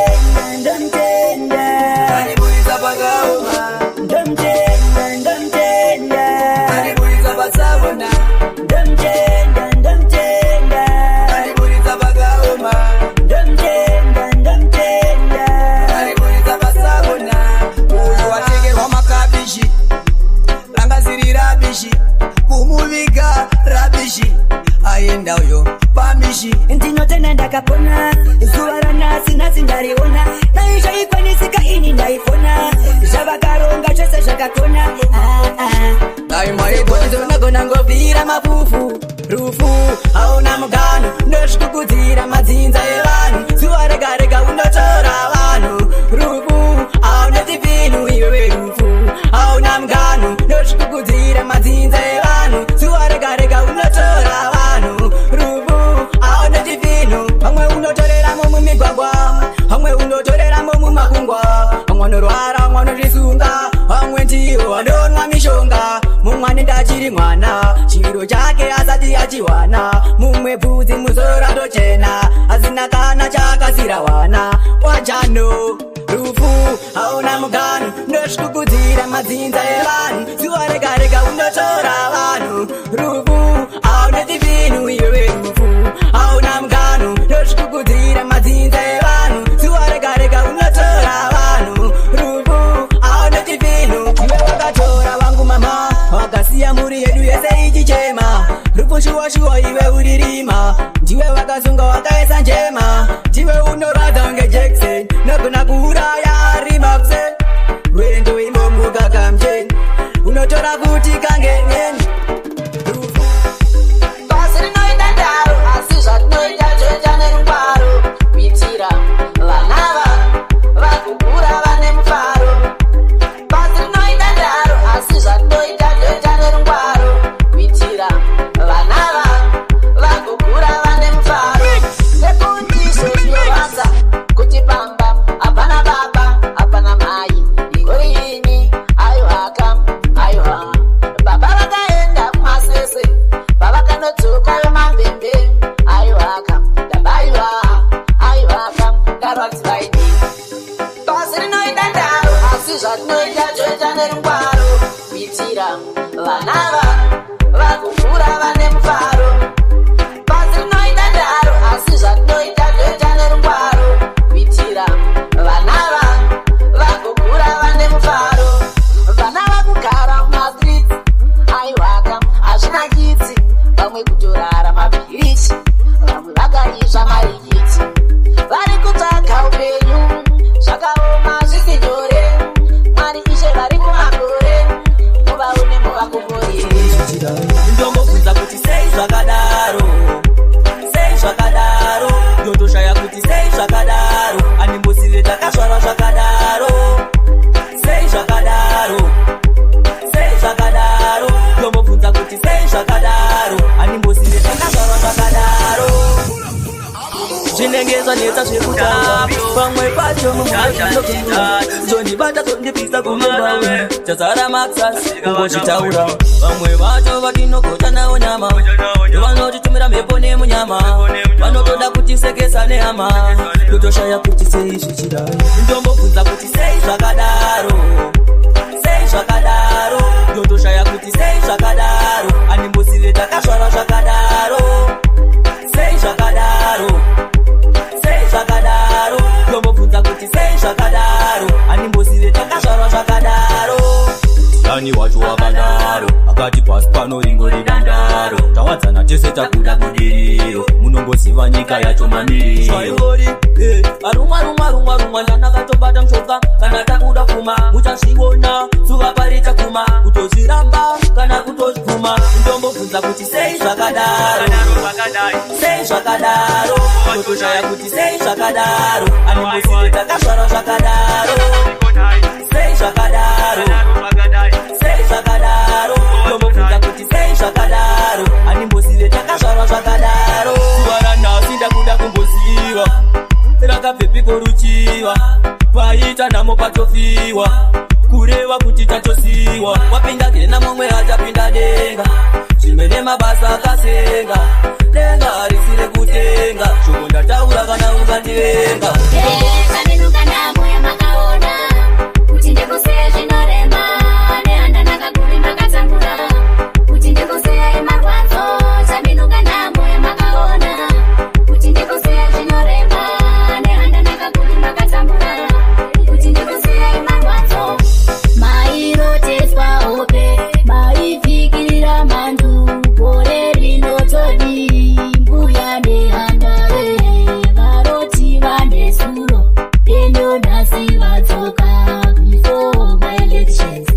aribuiza pakaoma ndamtenda aribuiza pasabona ndamtenda aribuiza pakaoma ndamtenda aribuiza pasabona uyo watengerwa makabishi langaziri rabishi kumuviga rabishi aenda uyo pamishi ndinotenda ndakapona zuva ranasi nasi ndariona naizvaikwanisika ini ndaifona zvavakaronga zvose zvakakona daimwaigozonagona ngobvira mafufu rufu hauna mugano ndosvikukudzira madzinza evanhu zuva rega rega undotora vanhu rufu hauna tivhinhu iwewe rufu hauna mugano ndosvikukudzira madzinza evanhu zuva rega rega undotora vanhu rufu hauna tivhinhu vamwe unotoreramo mumigwagwa vamwe unotoreramo mumakungwa vamwe anorwara vamwe anozvisunga vamwe ndivo vandonwa mishonga mumwe anenge achiri mwana chiro chake asati achiwana mumwe bvudzi musoro ratochena asina kana chakasira wana wajano rufu hauna mugano ndosvikukudzira madzinza evanhu zuva rega rega undotora vanhu rufu hauna tivhinhu iwewe rufu hauna mugano ndosvikukudzira madzinza evanhu zuva rega rega undotora vanhu rufu hauna tivhinhu iwe wakatora vangu mama wakasiya muri yedu yese ichichema rufu shuwa iwe uririma ndiwe wakasunga wakaisa njema ndiwe unoradza ngejeksen nogona kuuraya rimapse rwendo imbomuka kamjeni unotora kuti kangenyeni basi rinoita ndaro asi zvatinoita zvoita nerungwaro kuitira vanava vakukura vane mufaro basi rinoita ndaro asi zvatinoita zvoita nerungwaro kuitira vanava vakukura vane mufaro sekuti zvezvinovanza kuti pamba hapana baba hapana mai igorini aiwaka aiwa baba vakaenda kumasese pavakanodzoka vemambembe aiwaka dabaiwa aiwaka ndarwadzivaini basi rinoita ndaro asi zvatinoita zvoita nerungwaro kuitira vanava vakukura vane mufaro basi rinoita ndaro asi zvatinoita zvoita nerungwaro kuitira vanava vakukura vane mufaro vana vakugara mumastrits aiwaka hazvinakidzi vamwe kutorara mabhirichi vamwe vakaizva marikiti vari kutsvaga upenyu zvakaoma zvisi nyore mwari ishe vari kumakore muvaone muvakomborere ndombobvunza kuti sei zvakadaro ndotoshaya kuti sei zvakadaro animbosive takazvara zvakadaro sei zvakadaro ndombobvunza kuti sei zvakadaro animbosive takazvara zvakadaro zvinenge zvanetsa zvekutaura pamwe pacho mumwezvondibata zondipisa kumimbawe chazara maksasi kungozvitaura vamwe vacho vatinogota nawo nyama ndovanotitumira mhepo nemunyama vanotoda kutisekesa nehama totoshaya kuti sei zvichidai ndombobvunza kuti sei zvakadaro ndotoshaya kuti sei zvakadaro animbosive takazvara zvakadaro sei zvakadaro ndombobvunza kuti sei zvakadaro animbosive takazvarwa zvakadaro ani wacho wakadaro akati pasi pano ringori dandaro tawadzana tese takuda budiriro munongoziva nyika yacho mamiriro arumwa ndanakatobata mushoka kana takuda kuma muchazviona zuva parita kuma kutozviramba kana kutozvuma ndombobvunza kuti sei zvakadaro totoshaya kuti sei zvakadaro animbosive takazvarwa zvakadaro sei zvakadaro ndombobvunza kuti sei zvakadaro animbosive takazvarwa zvakadaro zuva ranhasi ndakuda kumboziva rakabvepiko ruchiva paita namo patofiwa kureva kuti tatosiwa wapinda kena momwe hajapinda denga zvimene mabasa akasenga denga risire kutenga chokonda taura kana ungandivenga kaminuka namo yamakaona kuti ndikusiya zvinorema nehanda nakaguri makatambura kuti ndikusiya yemarwadzo chaminuka namo yamakaona kuti ndikusiya zvinorema nehanda nakaguri makatambura kuti ndikusiya yemarwadzo mairoteswa hope maivhikirira mandu gore rinotodi mbuya nehanda varoti vanesuro pendo nhasi vadzoka before my elections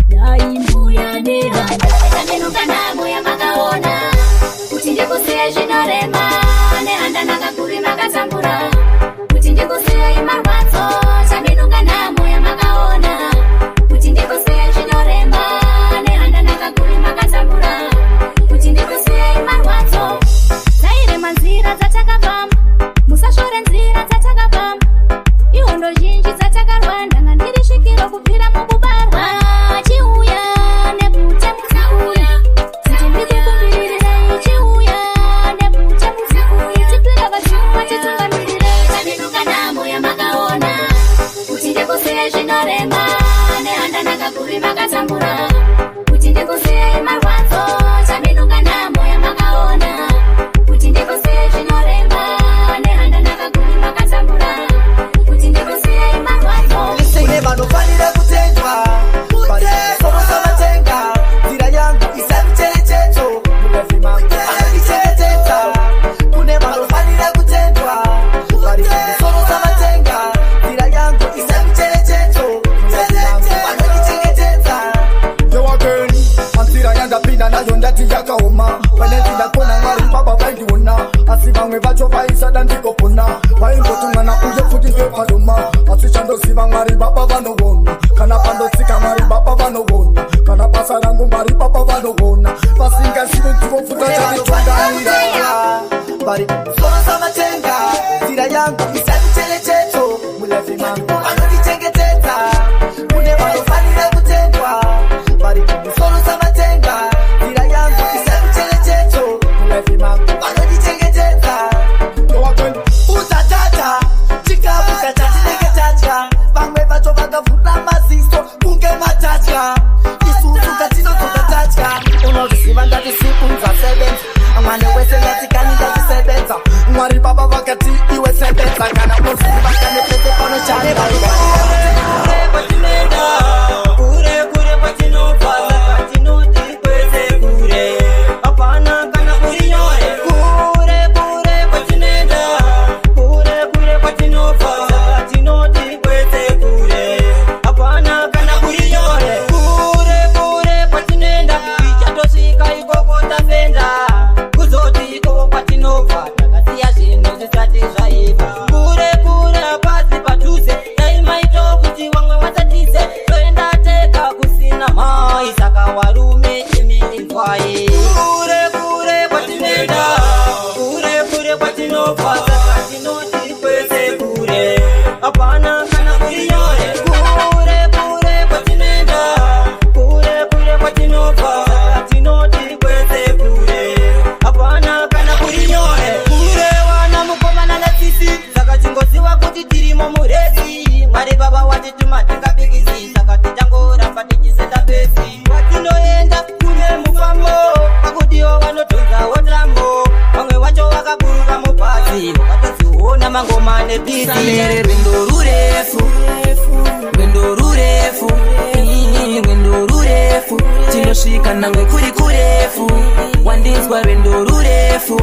dai mbuya nehanda kaminuka namo yamakaona kuti ndikusiya zvinorema nehanda nakaguri makatambura kuti ndikusiya yemarwadzo chaminuka namo yamakaona kuti ndikusiya zvinorema nehanda nakaguri makatambura kuti ndikusiya yemarwadzo tairema nzira dzatakafamba musashore nzira dzatakafamba ihondo zhinji dzatakarwa ndanga ndiri svikiro kubvira mukubarwa chiuya nebute musauya kuti ndikukumbirirai chiuya nebute musauya tipira vashuma titungamirire kaminuka namo yamakaona kuti ndikusiya zvinorema nehanda nakaguri makatambura kuti ndikusiya yemarwadzo chaminuka namo yamakaona kuti ndikusiya zvinorema nehanda nakaguri makatambura kuti ndikusiya yemarwadzo kune vanofanira kutendwa vari sorosa matenga nzira yangu isavicherechedzo mulevima anondichengetedza kune vanofanira kutendwa vari sorosa matenga nzira yangu isavicherechedzo mulevima anondichengetedza ndewakeni anzira yandapinda nayo ndati yakaoma pane ndindakona mwari baba vaindiona asi vamwe vacho vaisada ndikopona vaingoti mwana uye futi ngepadoma asi chandoziva mwari baba vanoona kana pandotsika mwari baba vanoona kana basa rangu mwari baba vanoona vasingazive ndivofuta chatitongaira vari sorosa matenga nzira yangu isavicherechedzo mulevima anondichengetedza kune vanofanira kutendwa vari sorosa matenga nzira yangu isavicherechedzo mulevima anondichengetedza utatata chikabuka chatinenge tatya vamwe vacho vakavhura maziso kunge matatya isusu katinozoka tatya unoziva ndatisikunza sevenza mwane wese ngatikani ndatisebenza mwari baba vakati iwe sebenza kana unoziva kane pese panochane kure kure kwatinobva kwatinoti kwese kure hapana kana kuri nyore kure kure kwatinoenda kure kure kwatinobva kwatinoti kwese kure hapana kana kuri nyore kure kure kwatinoenda ichatosvika ikoko tafenda kuzoti ikoko kwatinobva takasiya zvinhu zvisati zvaiva kure kure hapasi padhuze daimaito kuti vamwe vasatize toenda tega kusina mai saka warume chimiinzwai kure kure kwatinoenda kure kure kwatinobva saka tinoti kwese kure hapana kana kuri nyore kure kure kwatinoenda kure kure kwatinobva saka tinoti kwese kure hapana kana kuri nyore kure wana mukomana natsisi saka tingoziva kuti tirimo murezi mwari baba watituma tingabikisi saka tichangoramba tichiseta pesi kwatinoenda kune mufambo pakudiwo vanodhonzawo tambo vamwe vacho vakaburuka mubhazi vakatoziona mangoma nepisi rwendo rurefu rwendo rurefu rwendo rurefu tinosvika nangwe kuri kurefu wandinzwa rwendo rurefu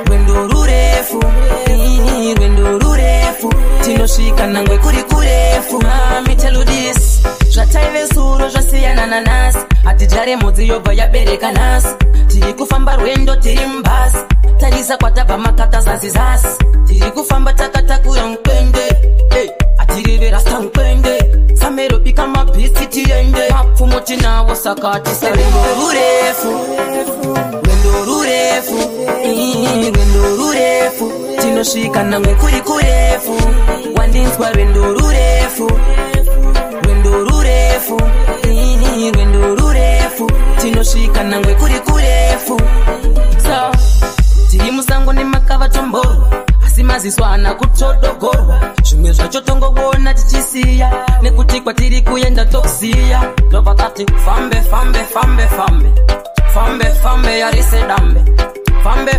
rwendo rurefu rwendo rurefu tinosvika nangwe kuri kurefu miteludis zvataive suro zvasiyana nanasi hatijare mhodzi yobva yabereka nhasi tiri kufamba rwendo tiri mubhasi tarisa kwatabva makata zazizasi tiri kufamba takatakura mukwende atiri verasta mukwende samerobika mabhisi tiende fumuti nawo sakatisa rwendo rurefu tinosvika namwe kuri kurefu wandinzwa rwendo rurefu tinosvika namwe kuri kurefu so tiri musango nemakava tomborwa asi maziso ana kutodogorwa zvimwe zvacho tongoona tichisiya nekuti kwatiri kuenda tokusiya tobvakati fambe yarise dambe fambe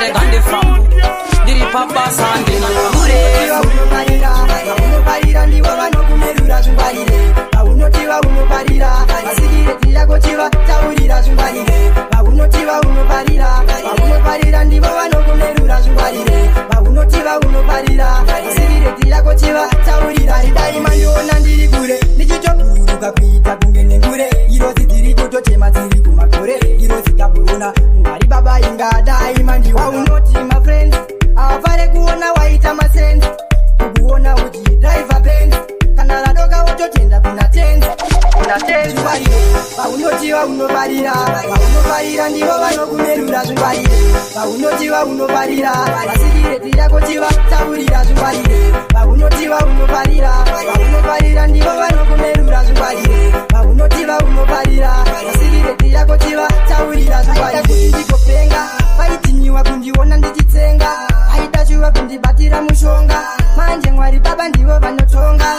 regande fambe ndiri pabasa ndina rurefu unoparira ndivo vanokumerura zvingwarire paunotiva unoparira asikireti yako chiva taurira zvingwarire paunotiva unoparira ndivo vanokumerura zvingwarire paunotiva unoparira asikireti yako chiva taurira idai mandiona ndiri kure ndichitobururuka kuita kunge nengure irozi dziri kutotema dziri kumakore irozi kaburuna mwari baba ingadai mandiwa unoti mafriends avafare kuona waita masense kukuona uchidrive benz kana radoka wototenda kuna tenzi paunotiva unoparira ndivo vanokumerura zvingwarire paunotiva unoparira asikireti yako chiva taurira zvingwarire paunotiva unoparira ndivo vanokumerura zvingwarire paunotiva unoparira asikireti yako chiva taurira zvingwarire ndikopenga vaitiniwa kundiona ndichitsenga aidashuva kundibatira mushonga manje mwari baba ndivo vanotonga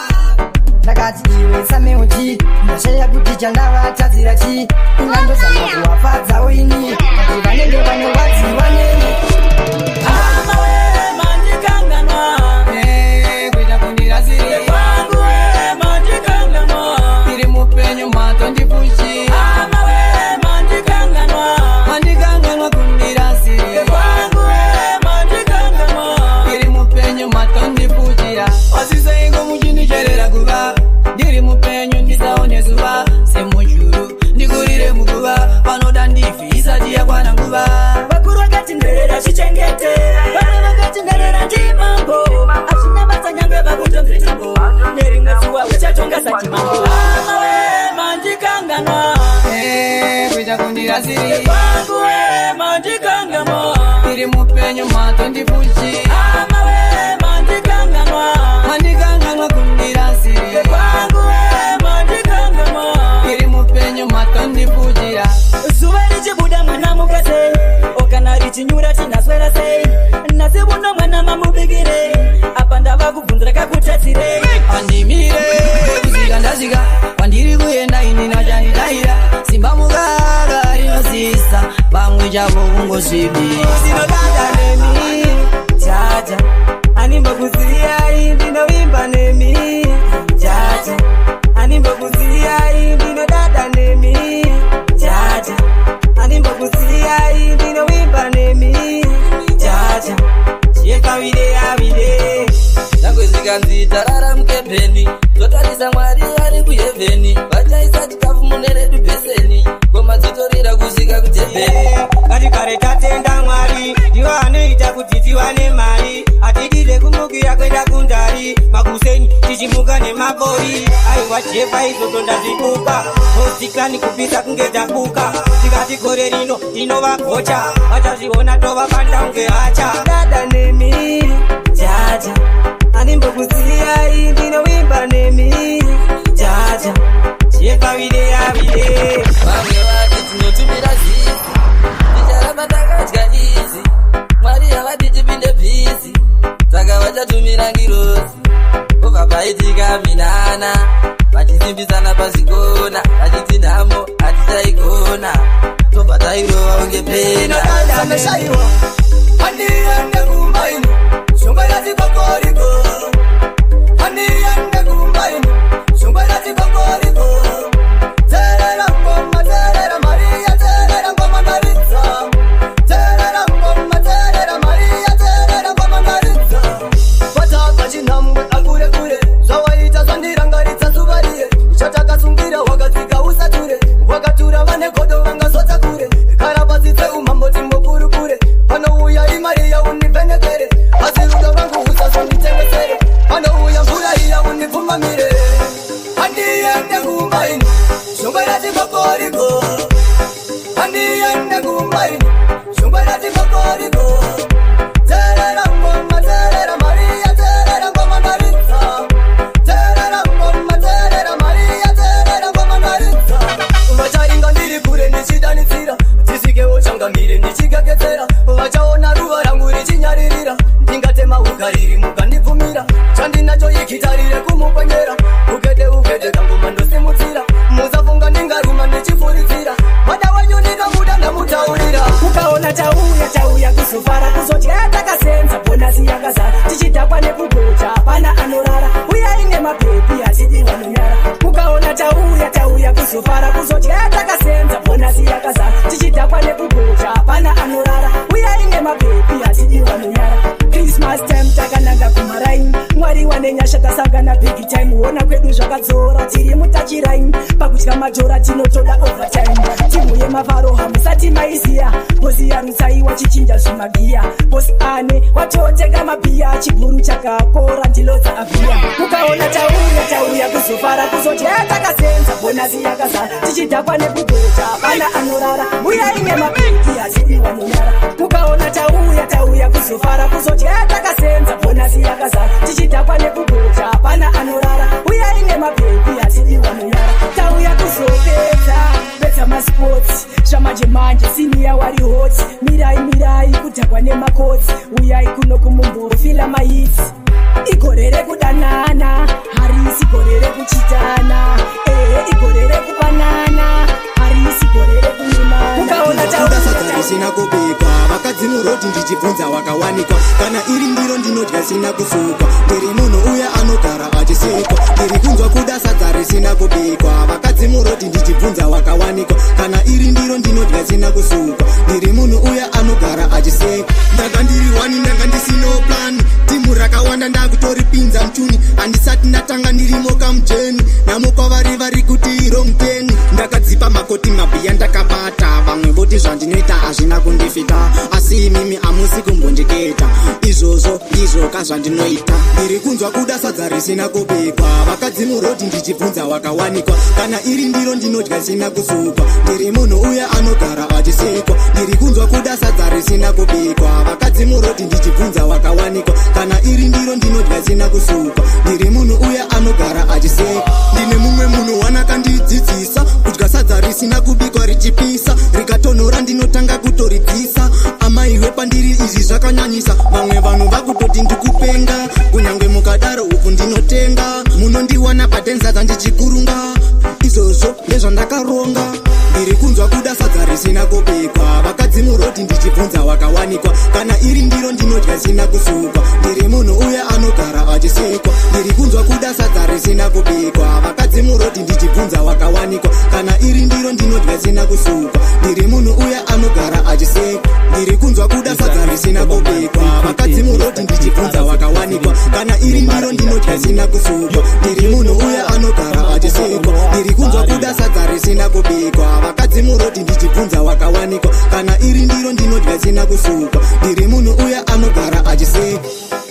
ndakati iwe sameuti ndashaya kuti chandavatadzira chi ingandozama kuvafadzawo ini kuti vanenge vanovadziwa neni kuita kundirasire kwangu mandikanganwa iri mupenyu mato ndipushi mandikanganwa kundirasire kwangu mandikanganwa iri mupenyu mato ndipushira wasisaingo muchindicherera kuva ndiri mupenyu ndisaone zuva semujuru ndikurire muguva panoda ndifi isati yakwana nguva vakuru vakati nderera chichengete vana vakati nderera ndimambo asina vatsanyange vakutombetambo nerimwe zuva uchatonga sati mambo mandikanganwa kuita kundirasiri kwangu mandikanganwa iri mupenyu mato ndipushi mandikanganwa kundirasiri kwangu mandikanganwa iri mupenyu mato ndipushira zuva richibuda mwana mukase okana richinyura tinaswera sei nasi buno mwana mamubikire apa ndava kubvunzira kakutatsirei andimire kuzika ndasvika kwandiri kuenda ini nachandidaira simba mukaka rinosisa pamwe chavo kungosvibira ndinodada nemi jaja animbokuziyai ndinovimba nemi jaja animbokuziyai ndinodada nemi jaja animbokuziyai ndinovimba nemi jaja chiyekavide zangozvikanzi tarara mukembeni totarisa mwari ari kuhevheni vachaisa chikafu muneredu bheseni ngoma dzotorira kusvika kutembeni ngatigare tatenda mwari ndivo anoita kuti tiwane mari hatidire kumukira kwenda kundari makuseni tichimuka nemabori aiwa jepa izotonda zvikuka mosikani kupisa kunge tabuka tikati gore rino tinovagocha vachazviona tovapanda unge hacha dada nemi jaja animbokuziyai ndinovimba nemi jaja chekavide vamwe vati tinotumira zizi ticharamba takadya izi mwari havati tipinde bhizi saka vachatumira ngirozi obva paitika minana vachisimbisana pazigona vachiti nhamo hatichaigona tobva tairova unge pena handiende kumbaino shongo yatikokoriko handiende kumbaino shongo yatikokoriko terera ngoma terera maria terera ngoma ndaritsa terera ngoma terera maria terera ngoma ndaritsa vataka chinhambwe akure kure zvawaita zvandirangaritsa zuvariye ichotakasungira wakatsika usature wakatura vane godo vangasota kure karapasitse umambo timbokuru kure pano tauya kuzofara kuzodya takasenza bonasi yakazara tichidhakwa nekugocha hapana anorara uyai nemabhepi hatidi vanonyara Christmas time takananga kumaraini mwari wane nyasha tasangana big time huona kwedu zvakadzora tiri mutachiraini pakudya majora tinotoda overtime timu yemavaro hamusati maiziya bosi yarutsaiwa chichinja zvimagiya bosi ane watotenga mabhiya chibhuru chakakora ndilodza abhiya mukaona tauya kuzofara kuzodya takasenza bonasi yakazara tichidhakwa nekugocha hapana anorara uyai nemabhepi hatidi vanonyara mukaona tauya kuzofara kuzodya takasenza bonasi yakazara tichidhakwa nekugocha hapana anorara uyai nemabhepi hatidi vanonyara tauya kuzopedza maspotsi zvamanje siniya wari hoti mirai kudhakwa nemakotsi uyai kuno kumumburu fila mahitsi igore rekudanana harisi gore rekuchitana igore rekupanana harisi gore rekunyimana sina kubikwa vakadzi muroti ndichibvunza wakawanikwa kana iri ndiro ndinodya sina kusukwa ndiri munhu uya anogara achisikwa ndiri kunzwa kuda sadza risina kubikwa vakadzi muroti ndichibvunza wakawanikwa kana iri ndiro ndinodya sina kusukwa ndiri munhu uya anogara achisikwa ndanga ndiri wani ndanga ndisino plan timu rakawanda ndakutoripinza mchuni handisati ndatanga ndirimo kamujeni namukwavari vari kuti rongteni ndakadzipa makoti mabhiya ndakabata vamwe voti zvandinoita hazvina kundifita asi mimi hamusi kumbondiketa izvozvo ndizvo kazvandinoita ndiri kunzwa kuda sadza risina kubikwa vakadzi muroti ndichibvunza wakawanikwa kana iri ndiro ndinodya sina kusukwa ndiri munhu uya anogara achisikwa ndiri kunzwa kuda sadza risina kubikwa vakadzi muroti ndichibvunza wakawanikwa kana iri ndiro ndinodya sina kusukwa ndiri munhu uya anogara achisikwa ndine mumwe munhu wanakandidzidzisa kudya sadza risina kubikwa richipisa rikatonhora ndinotanga kutoridzisa amaiwe pandiri izvi zvakanyanyisa vamwe vanhu vakutoti ndikupenga kunyange mukadaro uku ndinotenga munondiwana padenzadza ndichikurunga izvozvo ndezvandakaronga ndiri kunzwa kuda sadza risina kubikwa vakadzi muroti ndichibvunza wakawanikwa kana iri ndiro ndinodya sina kusukwa ndiri munhu uya anogara achisikwa ndiri kunzwa kuda sadza risina kubikwa vakadzi muroti ndichibvunza wakawanikwa kana iri ndiro ndinodya sina kusukwa ndiri munhu uya anogara achisikwa ndiri kunzwa kuda sadza risina kubikwa vakadzi muroti ndichibvunza wakawanikwa kana iri ndiro ndinodya sina kusukwa ndiri munhu uya anogara achisikwa ndiri kunzwa kuda sadza risina kubikwa vakadzi muroti ndichibvunza wakawanikwa kana iri ndiro ndinodya sina kusukwa ndiri munhu uya anogara achisikwa